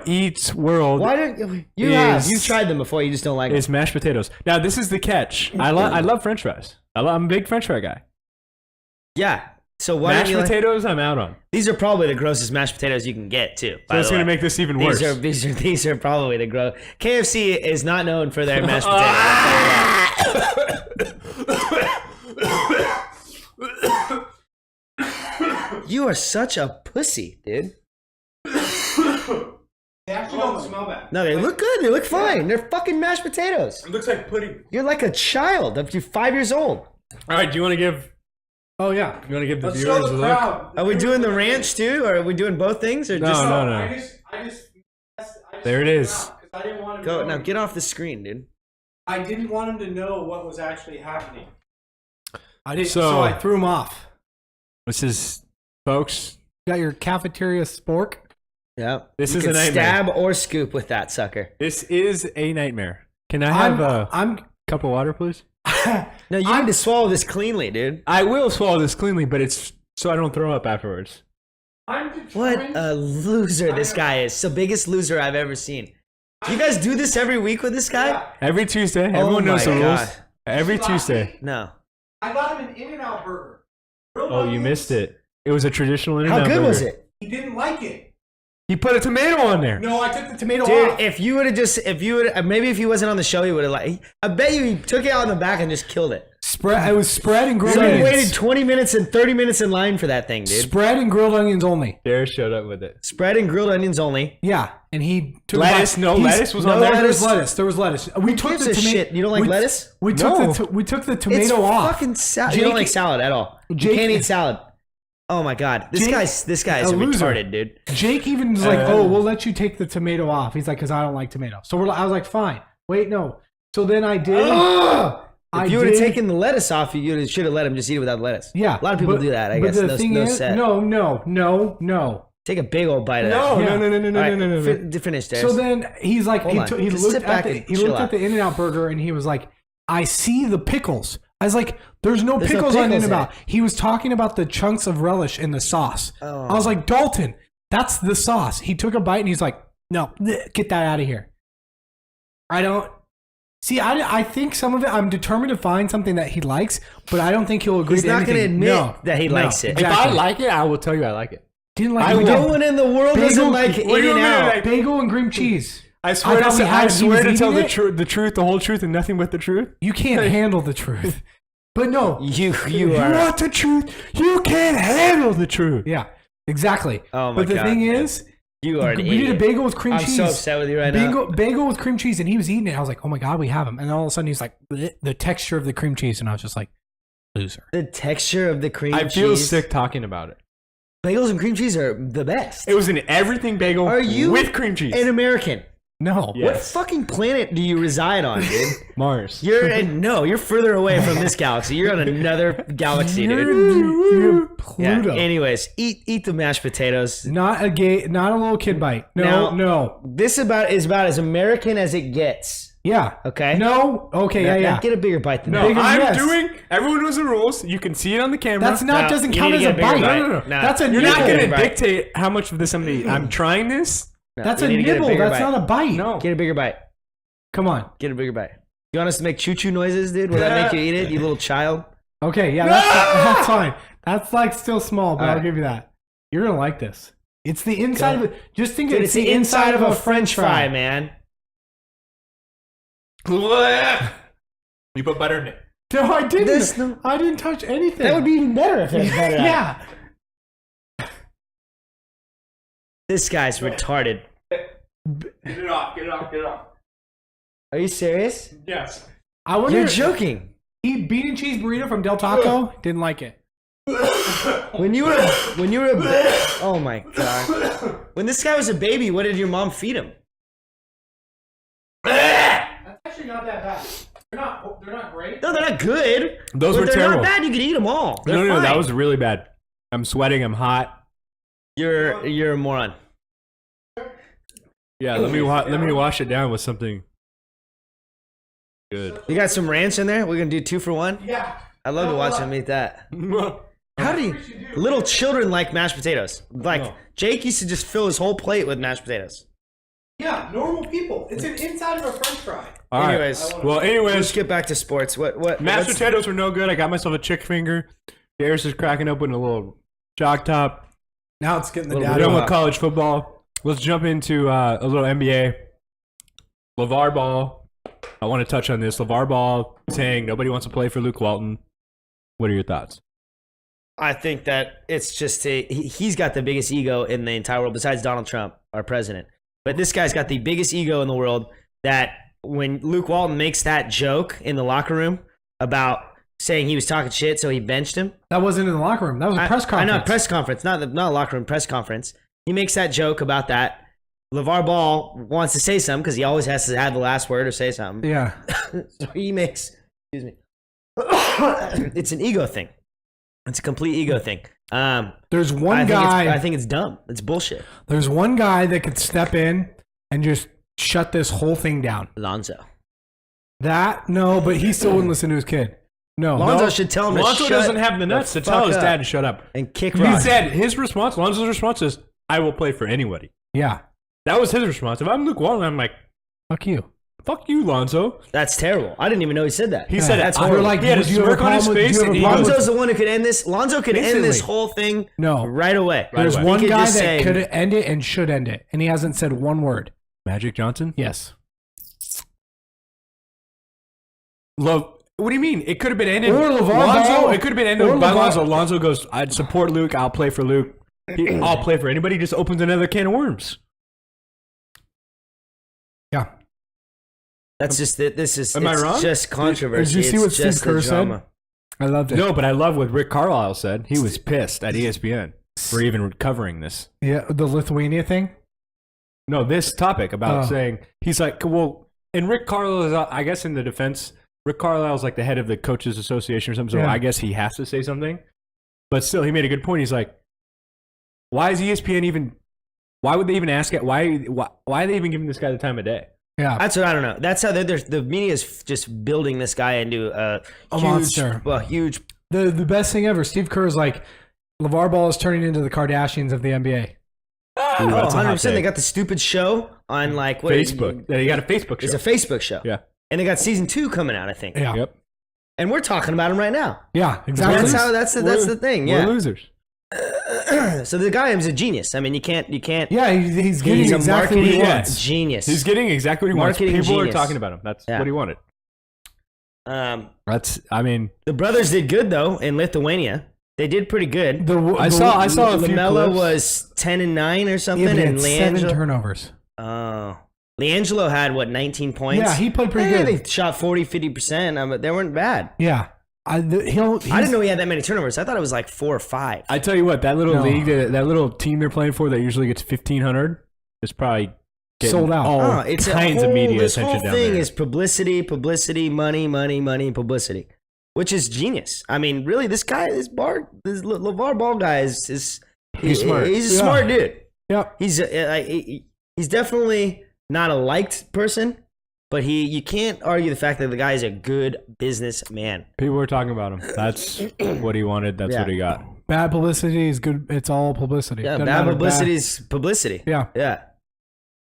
Eats World. Why don't you've tried them before? You just don't like them. It's mashed potatoes. Now this is the catch. I love French fries. I'm a big French fry guy. Yeah. So why mashed potatoes? I'm out on. These are probably the grossest mashed potatoes you can get too. So it's gonna make this even worse. These are probably the gross. KFC is not known for their mashed potatoes. You are such a pussy, dude. They actually don't smell bad. No, they look good. They look fine. They're fucking mashed potatoes. It looks like pudding. You're like a child up to 5 years old. All right. Do you want to give? Oh yeah. You want to give the Let's viewers show the a crowd. look? Are we doing the ranch too, or are we doing both things, or just No. I just There it is. I didn't want him go to now? Get off the screen, dude. I didn't want him to know what was actually happening. I didn't. So So I threw him off. This is, folks. You got your cafeteria spork. Yeah. This you is a can nightmare. Stab or scoop with that sucker. This is a nightmare. Can I have a cup of water, please? No, you need to swallow this cleanly, dude. I will swallow this cleanly, but it's so I don't throw up afterwards. What a loser this guy is. It's the biggest loser I've ever seen. Do you guys do this every week with this guy? Every Tuesday. Everyone knows the rules. God. Every Tuesday. No. I got him an In-N-Out burger. Oh, you missed it. It was a traditional In-N-Out How good burger. was it? He didn't like it. He put a tomato on there. No, I took the tomato Dude, off. if you would have maybe if he wasn't on the show, he would have I bet you he took it out in the back and just killed it. Spread. It was spread and grilled Someone onions. waited 20 minutes and 30 minutes in line for that thing, dude. Spread and grilled onions only. Dare showed up with it. Spread and grilled onions only. Yeah, and he took Lettuce? No lettuce was on there? There was lettuce. There was lettuce. We took gives the a tomato. shit? You don't like lettuce? We took No. we took the It's tomato off. fucking salad. You Jake- don't like salad at all. You Jake- can't eat salad. Oh my god, this Jake- guy is a loser. retarded, dude. Jake even was like, "Oh, we'll let you take the tomato off." He's like, "Cause I don't like tomato." So I was like, "Fine." Wait, no. So then I did. If you would have taken the lettuce off, you should have let him just eat it without lettuce. Yeah, a lot of people do that. I guess. But the thing is, no. Take a big old bite of No, that. no. Finish there. So then he's like, Hold on. he Just looked sit back at and the chill out. In-N-Out burger and he was like, "I see the pickles." I was like, "There's no There's no pickles on pickles in In-N-Out." He was talking about the chunks of relish in the sauce. Oh. I was like, "Dalton, that's the sauce." He took a bite and he's like, "No, get that out of here." I don't see. I think some of it. I'm determined to find something that he likes, but I don't think he'll agree. He's to not going to anything. admit that he likes it. If I Exactly. like it, I will tell you I like it. Didn't like I it. We will. did No one in the world Bagel- doesn't like what do you In-N-Out. mean? bagel and cream cheese. I swear, thought we had- I he swear was to tell eating the it? truth, the whole truth, and nothing but the truth. You can't handle the truth. But no, You You are. want the truth? You can't handle the truth. yeah, exactly. Oh my but the God, thing man. is, You are an we did a idiot. bagel with cream I'm cheese. so upset with you right now. Bagel with cream cheese, and he was eating it. I was like, "Oh my god, we have him!" And then all of a sudden, he's like, "Bleh," the texture of the cream cheese, and I was just like, "Loser." The texture of the cream I cheese. feel sick talking about it. Bagels and cream cheese are the best. It was an everything bagel Are you with cream cheese. an American? No, Yeah. What Yes. fucking planet do you reside on, dude? Mars. You're further away from this galaxy. You're on another galaxy, dude. You're Yeah. Pluto. Anyways, eat the mashed potatoes. Not a little kid bite. Now- No. This is about as American as it gets. Yeah. Okay. No. Okay. Now Yeah. get a bigger bite than No, that. Bigger, I'm yes. doing. Everyone knows the rules. You can see it on the camera. That's not No, doesn't you count need as to a get a bigger bite. bite. No. That's a You're nibble. not Bigger going to bite. dictate how much of this I'm going to eat. I'm trying this. No, That's you a need to get nibble. bigger That's bite. not a bite. No. Get a bigger bite. Come on. Get a bigger bite. You want us to make choo-choo noises, dude? Will that make you eat it, you little child? Okay. Yeah. That's fine. That's like still small, but All I'll right. give you that. You're gonna like this. It's the inside of it. Just think Dude, it's the inside of a French fry, man. You put butter in it. No, I didn't. This- no. I didn't touch anything. That would be even better if it was better. Yeah. This guy's retarded. Get it off. Get it off. Get it off. Are you serious? Yes. I wonder. You're if joking. he bean and cheese burrito from Del Taco. Didn't like it. When you were oh my god. When this guy was a baby, what did your mom feed him? That's actually not that bad. They're not great. No, they're not good. Those but were they're terrible. not bad. You could eat them all. They're No, fine. that was really bad. I'm sweating. I'm hot. You're a moron. Yeah, let me wash it down with something good. You got some ranch in there? We're gonna do 2 for 1. Yeah. I love to watch him eat that. How do you? Little children like mashed potatoes. Like No. Jake used to just fill his whole plate with mashed potatoes. Yeah, normal people. It's an inside of a French fry. All right. Anyways, Well, let's anyways, get back to sports. What? mashed what's- potatoes were no good. I got myself a chick finger. Darius is cracking open a little chalk top. Now it's getting the Little We're bit done of with college football. Let's jump into a little NBA. LeVar Ball. I want to touch on this. LeVar Ball saying nobody wants to play for Luke Walton. What are your thoughts? I think that it's just he's got the biggest ego in the entire world besides Donald Trump, our president. But this guy's got the biggest ego in the world that when Luke Walton makes that joke in the locker room about saying he was talking shit, so he benched him. That wasn't in the locker room. That was a press conference. I know, press conference, not locker room, press conference. He makes that joke about that. LeVar Ball wants to say something because he always has to have the last word or say something. Yeah. So he makes, excuse me, it's an ego thing. It's a complete ego thing. There's one guy. I think it's dumb. It's bullshit. There's one guy that could step in and just shut this whole thing down. Lonzo. No, but he still wouldn't listen to his kid. No. Lonzo should tell him Lonzo to shut doesn't have the nuts to tell fuck his up dad to shut up. and kick He rocks. said Lonzo's response is, I will play for anybody. Yeah. That was his response. If I'm Luke Walton, I'm like, Fuck you. fuck you, Lonzo. That's terrible. I didn't even know he said that. He said that's it. horrible. Like, He had a do you have a smirk on his problem with- face. do you have a and he problem goes, with- Lonzo's the one who could end this. Lonzo could end Instantly. this whole thing No. right away. There's away. one He could guy just that say- could end it and should end it, and he hasn't said one word. Magic Johnson? Yes. What do you mean? It could have been ended. Or LeVar Lonzo. Ball. It could have been ended Or by LeVar. Lonzo. Lonzo goes, "I'd support Luke. I'll play for Luke. I'll play for anybody." Just opens another can of worms. Yeah. That's just it. This is. Am I it's wrong? just controversy. Did you see what It's Steve just the Kerr said? drama. I loved it. No, but I love what Rick Carlisle said. He was pissed at ESPN for even covering this. Yeah, the Lithuania thing. No, this topic about Oh. saying he's like, well, and Rick Carlisle is, I guess, in the defense. Rick Carlisle is like the head of the coaches association or something, so Yeah. I guess he has to say something. But still, he made a good point. He's like, why is ESPN even? Why would they even ask it? Why are they even giving this guy the time of day? Yeah. That's what I don't know. That's how the media is just building this guy into a huge, monster. huge. The best thing ever. Steve Kerr is like, LeVar Ball is turning into the Kardashians of the NBA. Ooh, Oh, that's a hot 100%. They take. got the stupid show on like what Facebook. They got a Facebook show. It's a Facebook show. Yeah. And they got season 2 coming out, I think. Yeah. Yep. And we're talking about him right now. Yeah, exactly. That's how. That's the thing. We're Yeah. losers. So the guy is a genius. I mean, you can't. Yeah, he's getting He's a exactly what he marketing wants. genius. He's getting exactly what he wants. Marketing People genius. are talking about him. That's Yeah. what he wanted. That's. I mean, The brothers did good though in Lithuania. They did pretty good. I saw a few LaMelo clips. was 10-9 or something, Yeah, but he and had 7 LiAngelo. turnovers. Oh, LiAngelo had what 19 points. Yeah, he played pretty Yeah, good. They shot 40-50%. But they weren't bad. Yeah. I didn't know he had that many turnovers. I thought it was like 4 or 5. I tell you what, that little No. league, that little team they're playing for, that usually gets 1,500, is probably getting Sold out. all It's a kinds whole, of media this attention whole down thing there. is publicity, money, publicity, which is genius. I mean, really, this LeVar Ball guy is He's smart. He's a Yeah. smart dude. Yep. He's definitely not a liked person, but you can't argue the fact that the guy is a good businessman. People were talking about him. That's what he wanted. That's Yeah. what he got. Bad publicity is good. It's all publicity. Yeah, Doesn't bad matter, publicity is publicity. Yeah. Yeah.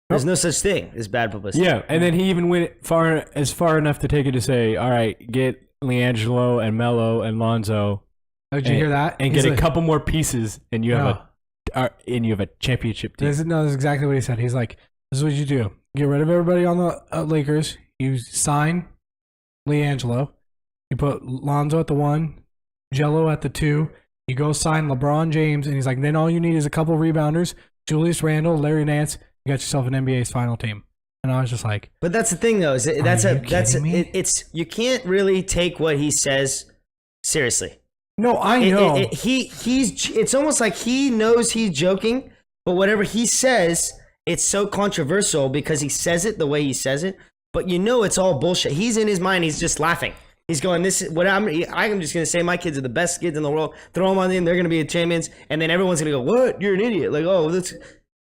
There's no such thing as bad publicity. Yeah, and then he even went far enough to take it to say, all right, get LiAngelo and Melo and Lonzo Did you hear that? and He's get a like, couple more pieces, and you have a championship team. This is exactly what he said. He's like, this is what you do. Get rid of everybody on the Lakers. You sign LiAngelo. You put Lonzo at the 1, Jello at the 2. You go sign LeBron James, and he's like, then all you need is a couple rebounders, Julius Randle, Larry Nance. You got yourself an NBA's final team. And I was just like, But that's the thing, though. Is you kidding me? it's you can't really take what he says seriously. no, I know. It's almost like he knows he's joking, but whatever he says, it's so controversial because he says it the way he says it. But you know, it's all bullshit. He's in his mind. He's just laughing. He's going, "This is what I'm just gonna say. My kids are the best kids in the world. Throw them on them. They're gonna be champions." And then everyone's gonna go, "What? You're an idiot!" Like, oh, that's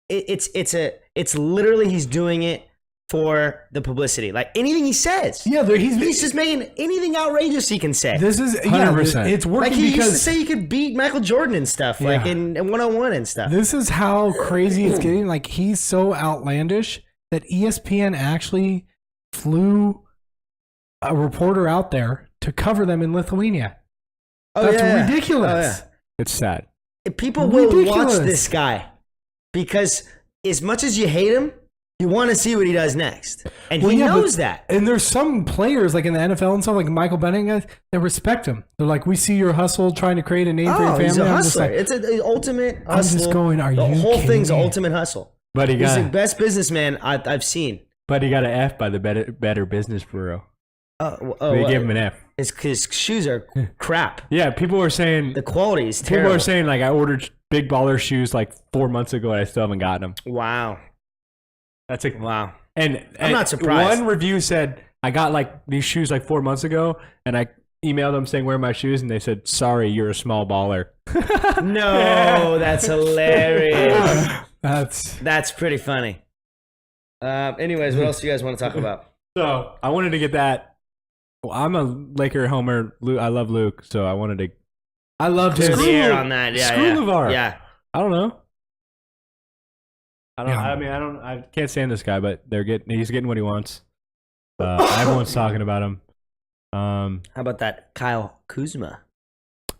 it's literally he's doing it for the publicity. Like anything he says, yeah, he's just making anything outrageous he can say. This is 100%. It's working Like he used to because say he could beat Michael Jordan and stuff, like Yeah. in 101 and stuff. this is how crazy it's getting. Like he's so outlandish that ESPN actually flew a reporter out there to cover them in Lithuania. That's ridiculous. Oh, yeah. It's sad. People will Ridiculous. watch this guy because as much as you hate him, you want to see what he does next, and Well, he yeah, knows but- that. And there's some players like in the NFL and stuff, like Michael Bennett guys, that respect him. They're like, we see your hustle, trying to create a name for your Oh, family. he's a I'm just hustler. like, It's an ultimate I'm hustle. just going, are the you whole kidding thing's me? an ultimate hustle. But he He's the got best businessman I've seen. an F by the Better Business Bureau. They They gave him an F. His shoes are crap. Yeah, people were saying The quality is people terrible. are saying like I ordered Big Baller shoes like 4 months ago and I still haven't gotten them. Wow. That's a Wow. and I'm not surprised. One review said I got like these shoes like 4 months ago, and I emailed them saying where are my shoes, and they said sorry, you're a small baller. No, that's hilarious. that's pretty funny. Anyways, what else do you guys want to talk about? So I wanted to get that. Well, I'm a Laker homer. I love Luke, so I wanted to. I loved his. Clear the air on that. Yeah, Screw yeah. LeVar. Yeah. I don't know. I don't. Yeah. I mean, I can't stand this guy, but he's getting what he wants. Everyone's talking about him. How about that Kyle Kuzma?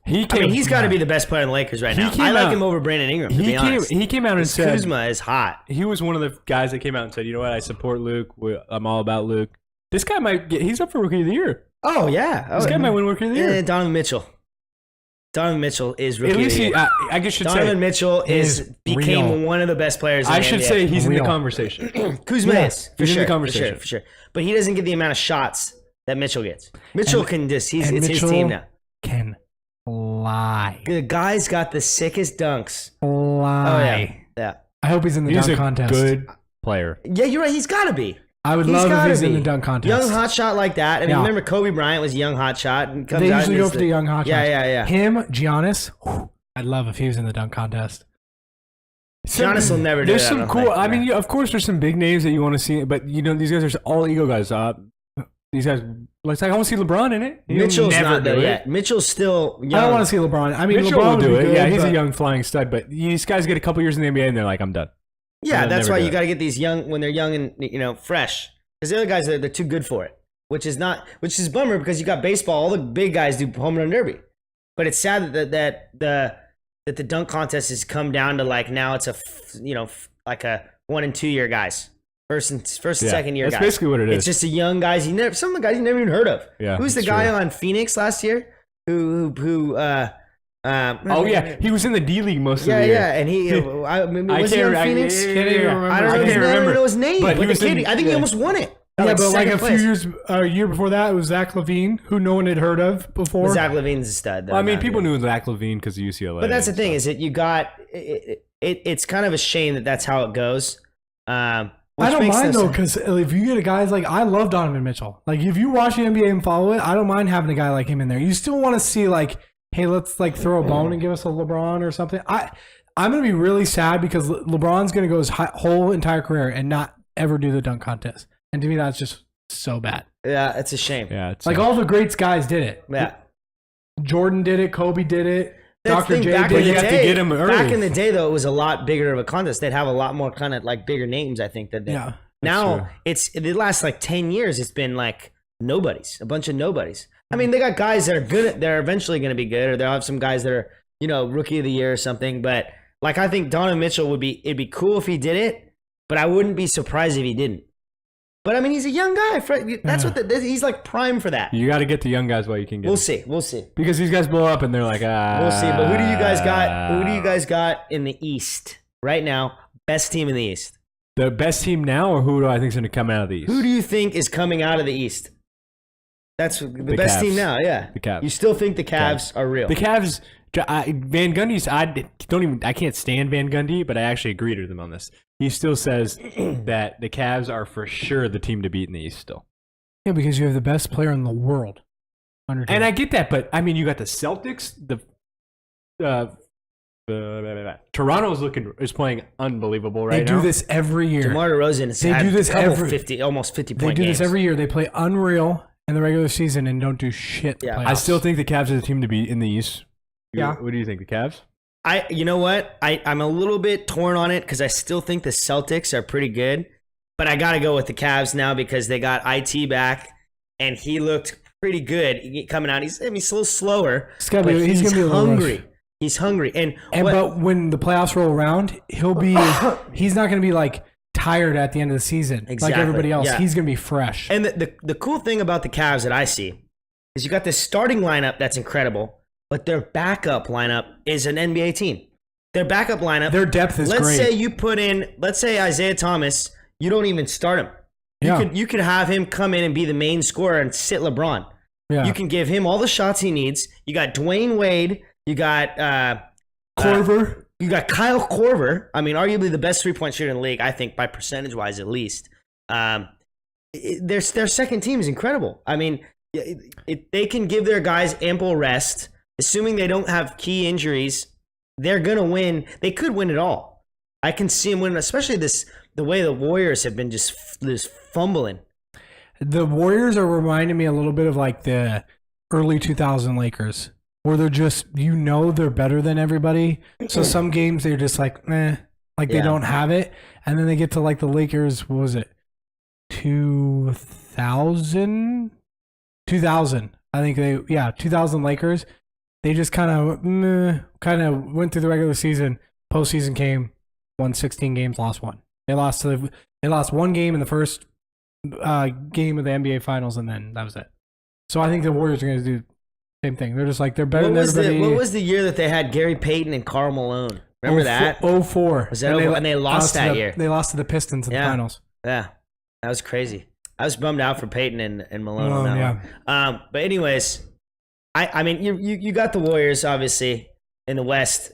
He I mean, he's got to be the best player in the Lakers right He now. came I like out- him over Brandon Ingram, to be honest. He came out and This said Kuzma is hot. he was one of the guys that came out and said, you know what, I support Luke. I'm all about Luke. This guy might get. He's up for Rookie of the Year. Oh yeah, This guy might win Rookie of the Year. Donovan Mitchell. Donovan Mitchell is Rookie At least of the he. Year. I guess should Donovan say. Mitchell is became real. one of the best players. In I the should NBA. say he's in the Real. conversation. Kuzma is for He's in sure, the conversation. for sure. But he doesn't get the amount of shots that Mitchell gets. Mitchell can just. It's his Mitchell team now. Can fly. The guy's got the sickest dunks. Fly. Oh yeah, yeah. I hope he's in the He's dunk a contest. good player. Yeah, you're right. He's got to be. I would He's love if gotta he's in be. the dunk contest. Young hotshot like that. I mean, Yeah. remember Kobe Bryant was a young hotshot. And comes They out usually and go is for the young hot Yeah, shots. yeah, yeah. Him, Giannis. I'd love if he was in the dunk contest. Giannis will never do There's that. some I don't cool. think. I mean, of course, there's some big names that you want to see, but these guys are all ego guys. These guys, like I want to see LeBron in it. He'll Mitchell's never not there do it. yet. Mitchell's still young. I don't want to see LeBron. I mean, Mitchell LeBron will do would be it. good, Yeah, he's but a young flying stud, but these guys get a couple years in the NBA and they're like, I'm done. Yeah, They'll that's never why do you it. got to get these young when they're young and fresh. Because the other guys they're too good for it, which is a bummer because you got baseball. All the big guys do home run derby, but it's sad that the dunk contest has come down to like now it's like a 1 and 2 year guys, first and second year That's guys. basically what it is. It's just a young guys. Some of the guys you never even heard of. Yeah, Who's the it's guy true. on Phoenix last year? Who Oh yeah, he was in the D League most of Yeah, the year. yeah, and he was he on Phoenix? Can't even remember. I don't I know his can't name. I remember. don't know his name. But But he was the kid, in- I think he yeah. almost won it. Yeah, but like second a place. few years, a year before that, it was Zach LaVine, who no one had heard of before. Zach Levine's a stud. Though, Well, I mean, not people really. knew Zach LaVine because of UCLA. But that's the and thing stuff. is that you got it's kind of a shame that that's how it goes. I don't mind though, because if you get a guy like I love Donovan Mitchell. Like if you watch the NBA and follow it, I don't mind having a guy like him in there. You still want to see like, hey, let's like throw a bone and give us a LeBron or something. I'm gonna be really sad because LeBron's gonna go his whole entire career and not ever do the dunk contest. And to me, that's just so bad. Yeah, it's a shame. Yeah, it's Like all the greats guys did it. Yeah. Jordan did it. Kobe did it. That's Dr. the thing, J back did in it. the you have to day- get 'em early. Back in the day, though, it was a lot bigger of a contest. They'd have a lot more kind of like bigger names, I think. Yeah. Now true. it lasts like 10 years. It's been like nobodies, a bunch of nobodies. I mean, they got guys that are good. They're eventually going to be good, or they'll have some guys that are rookie of the year or something. But like I think Donovan Mitchell it'd be cool if he did it, but I wouldn't be surprised if he didn't. But I mean, he's a young guy. That's what he's like prime for that. You got to get the young guys while you can get. We'll them. see. We'll see. Because these guys blow up and they're like, We'll see. But who do you guys got? Who do you guys got in the East right now? Best team in the East. The best team now, or who do I think is going to come out of the East? Who do you think is coming out of the East? That's the best Cavs. team now. Yeah, The Cavs. You still think the Cavs are real? The Cavs, Van Gundy's. I can't stand Van Gundy, but I actually agree with him on this. He still says that the Cavs are for sure the team to beat in the East still. Yeah, because you have the best player in the world. On your team. And I get that, but I mean, you got the Celtics. Toronto is playing unbelievable right they now. do this every year. DeMar DeRozan has They had do this a couple every- almost 50 They point do games. this every year. They play unreal in the regular season and don't do shit. Yeah. playoffs. I still think the Cavs are the team to beat in the East. Yeah. What do you think, the Cavs? You know what? I'm a little bit torn on it because I still think the Celtics are pretty good, but I got to go with the Cavs now because they got IT back and he looked pretty good coming out. He's a little slower, It's gotta but be- he's he's gonna be a little hungry. rushed. He's hungry, and but when the playoffs roll around, he's not going to be like tired at the end of the season like Exactly, everybody else. yeah. He's going to be fresh. And the cool thing about the Cavs that I see is you got this starting lineup that's incredible, but their backup lineup is an NBA team. Their backup lineup, Their depth is let's great. say you put in, let's say Isaiah Thomas, you don't even start him. You could have him come in and be the main scorer and sit LeBron. Yeah. You can give him all the shots he needs. You got Dwayne Wade. You got Korver. You got Kyle Korver. I mean, arguably the best 3-point shooter in the league, I think, by percentage-wise at least. Their second team is incredible. I mean, they can give their guys ample rest. Assuming they don't have key injuries, they're going to win. They could win it all. I can see them winning, especially the way the Warriors have been just fumbling. The Warriors are reminding me a little bit of like the early 2000 Lakers, where they're just, they're better than everybody. So some games they're just like, they don't have it. And then they get to like the Lakers, what was it? 2000? 2000. I think 2000 Lakers. They just kind of went through the regular season. Postseason came, won 16 games, lost one. They lost one game in the first game of the NBA Finals, and then that was it. So I think the Warriors are going to do the same thing. They're just like they're better than everybody. What was the year that they had Gary Payton and Karl Malone? Remember that? 04. Was that and they lost that year. They lost to the Pistons in the finals. Yeah, that was crazy. I was bummed out for Payton and Malone on that one. But anyways, I mean, you got the Warriors obviously in the West.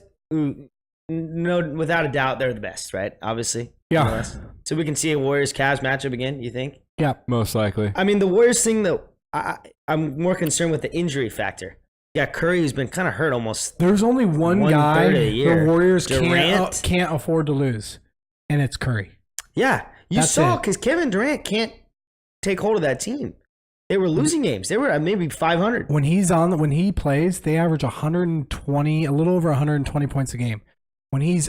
No, without a doubt, they're the best, right? Obviously, yeah. So we can see a Warriors-Cavs matchup again. You think? Yeah, most likely. I mean, the Warriors thing though, I'm more concerned with the injury factor. Yeah, Curry has been kind of hurt almost. There's only one guy the Warriors can't afford to lose, and it's Curry. Yeah, saw because Kevin Durant can't take hold of that team. They were losing games. They were at maybe 500. When he plays, they average 120, a little over 120 points a game. When he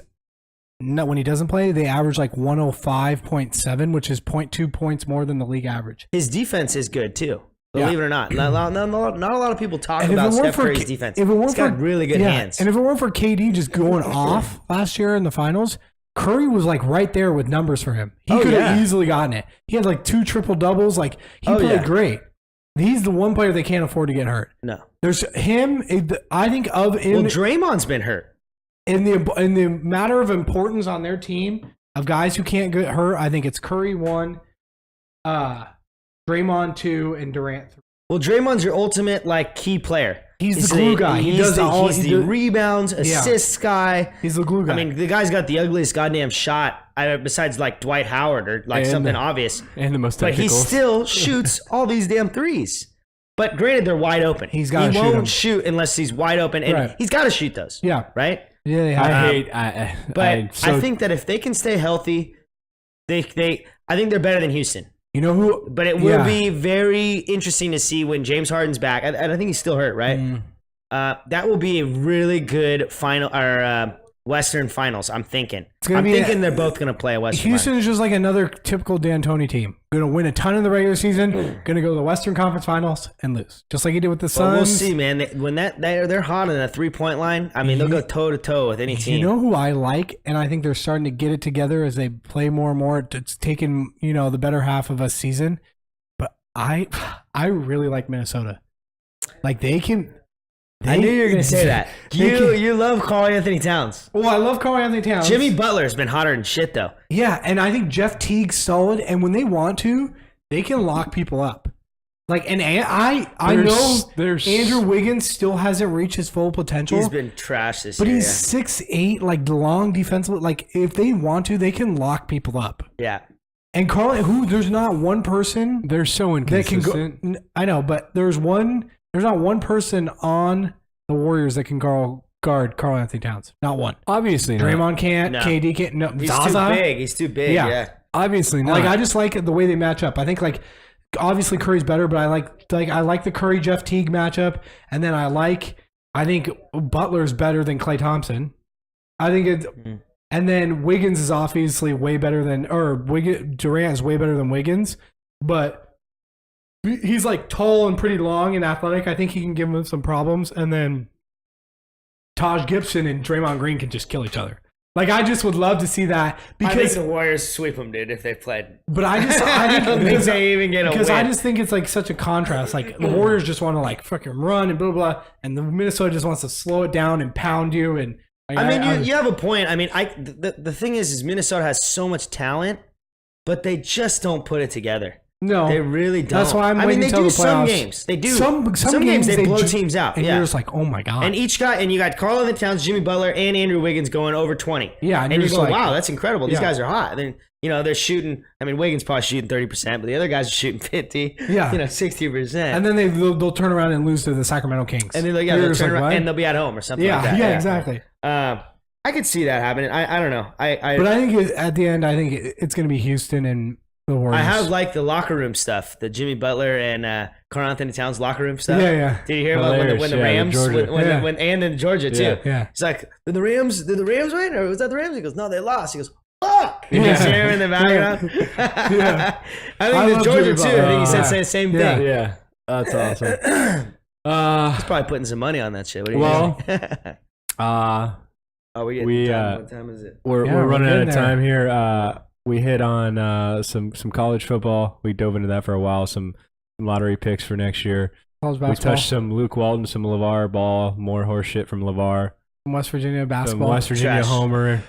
doesn't play, they average like 105.7, which is 0.2 points more than the league average. His defense is good too. Believe it or not. Not a lot of people talk about Steph Curry's defense. He's got really good hands. And if it weren't for KD just going off last year in the finals, Curry was like right there with numbers for him. He could have easily gotten it. He had like 2 triple doubles. Like he played great. He's the one player they can't afford to get hurt. No. There's him. I think Draymond's been hurt. In the matter of importance on their team of guys who can't get hurt, I think it's Curry 1, Draymond 2, and Durant 3. Well, Draymond's your ultimate like key player. He's the glue guy. He's the rebounds, assists guy. He's the glue guy. I mean, the guy's got the ugliest goddamn shot besides like Dwight Howard or like something obvious. And the most technical. But he still shoots all these damn threes. But granted, they're wide open. He won't shoot unless he's wide open, and he's got to shoot those. Yeah. Right. Yeah. I think that if they can stay healthy, I think they're better than Houston. You know who? But it will be very interesting to see when James Harden's back. And I think he's still hurt, right? That will be a really good final or Western Finals. I'm thinking. They're both going to play a Western. Houston is just like another typical D'Antoni team. Going to win a ton in the regular season. Going to go to the Western Conference Finals and lose, just like he did with the Suns. Well, we'll see, man. They're hot on the 3-point line. I mean, they'll go toe to toe with any team. You know who I like, and I think they're starting to get it together as they play more and more. It's taken the better half of a season, but I really like Minnesota. Like they can. I knew you were going to say that. You love Karl-Anthony Towns. Well, I love Karl-Anthony Towns. Jimmy Butler's been hotter than shit, though. Yeah, and I think Jeff Teague's solid, and when they want to, they can lock people up. Like, and I know Andrew Wiggins still hasn't reached his full potential. He's been trash this year. But he's 6'8", like long defensive. Like, if they want to, they can lock people up. Yeah. And there's not one person. They're so inconsistent. That can go, I know, but there's not one person on the Warriors that can guard Karl-Anthony Towns. Not one. Obviously not. Draymond can't. No. KD can't. No. He's too big. Yeah. Obviously not. Like, I just like the way they match up. I think like obviously Curry's better, but I like the Curry Jeff Teague matchup, and then I think Butler's better than Klay Thompson. I think it's and then Wiggins is obviously way better than Durant is way better than Wiggins, but he's like tall and pretty long and athletic. I think he can give him some problems. And then Taj Gibson and Draymond Green can just kill each other. Like, I just would love to see that. Because I think the Warriors sweep them, dude, if they played. But I think they even get a win. Because I just think it's like such a contrast. Like, the Warriors just want to like fucking run and blah, blah, blah. And the Minnesota just wants to slow it down and pound you. And you have a point. I mean, the thing is Minnesota has so much talent, but they just don't put it together. No, they really don't. That's why I'm waiting until the playoffs. Some games. They do. Some games they blow teams out. And you're just like, oh my God. And each guy, and you got Karl-Anthony Towns, Jimmy Butler, and Andrew Wiggins going over 20. Yeah. And you go, like, wow, that's incredible. These guys are hot. And then, they're shooting, I mean, Wiggins probably shooting 30%, but the other guys are shooting 50, 60%. And then they'll turn around and lose to the Sacramento Kings. And then they'll turn around and they'll be at home or something like that. Yeah, exactly. I could see that happening. I don't know. But I think at the end, I think it's going to be Houston and the Warriors. I have liked the locker room stuff, the Jimmy Butler and Karl-Anthony Towns locker room stuff. Yeah. Did you hear about when the Rams, and in Georgia too? Yeah. It's like, did the Rams win or was that the Rams? He goes, no, they lost. He goes, fuck. You just hear him in the background. I think the Georgia too. I think he said the same thing. Yeah, that's awesome. He's probably putting some money on that shit. What do you think? What time is it? We're running out of time here. We hit on some college football. We dove into that for a while. Some lottery picks for next year. College We basketball. touched some Luke Walton, some LeVar Ball, more horse shit from LeVar. West Virginia Some basketball. West Virginia Trash. homer.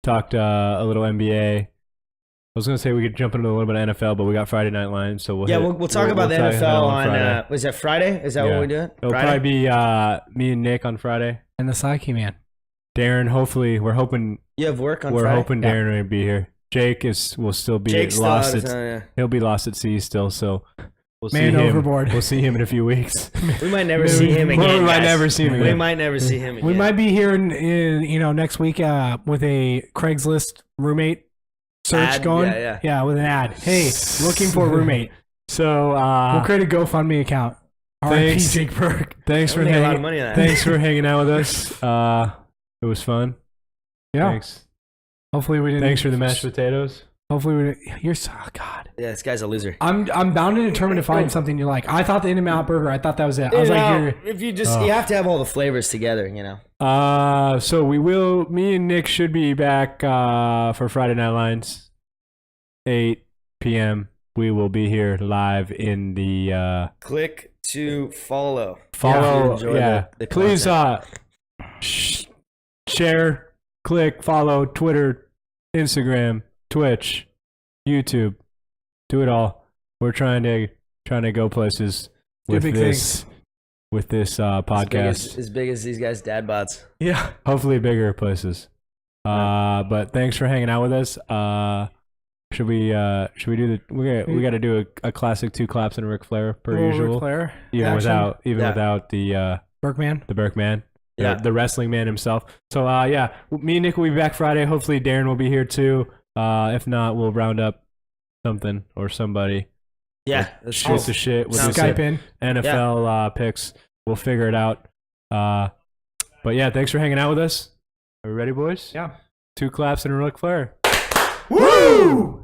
Talked a little NBA. I was gonna say we could jump into a little bit of NFL, but we got Friday Night Lions, so we'll talk about the talk NFL on Friday. was that Friday? Is that what we're doing? It'll Friday? probably be me and Nick on Friday. And the Psyche Man. Darren, hopefully, we're hoping You have work on we're Friday? hoping Yeah. Darren will be here. Jake will still be Jake still lost. has his- He'll be lost at sea still, so we'll see Man him. overboard. We'll see him in a few weeks. We might never see him again. We might guys. never see him We again. might never see him again. We might be here in next week with a Craigslist roommate search Ad, going. yeah. With an ad. Hey, looking for a roommate. So We'll create a GoFundMe account. R.I.P. thanks. Jake Burke. thanks for We'll make a lot of hanging. money on that. Thanks for hanging out with us. It was fun. Yeah. Thanks. Hopefully we didn't. Thanks for the mashed potatoes. Hopefully we didn't. You're so God. Yeah, this guy's a loser. I'm bound and determined to find something you like. I thought the In-N-Out burger. I thought that was it. I was like, you're, if you you have to have all the flavors together, you know. So me and Nick should be back for Friday Night Lions, 8 p.m. We will be here live in the Click to follow. follow. Enjoy Yeah, the please content. share, click, follow, Twitter, Instagram, Twitch, YouTube. Do it all. We're trying to go places Do with big this podcast. As big as these guys' DadBods. yeah. Hopefully bigger places. But thanks for hanging out with us. Should we do we got to do a classic 2 claps and a Ric Flair per usual, Flair. even action. without the Berkman. Berkman, Yeah. the wrestling man himself. So me and Nick will be back Friday. Hopefully Darren will be here too. If not, we'll round up something or somebody. Yeah. That's Shoot cool. the shit with Sounds the Skype in. NFL picks. We'll figure it out. But yeah, thanks for hanging out with us. Are we ready, boys? Yeah. 2 claps and a Ric Flair. Woo!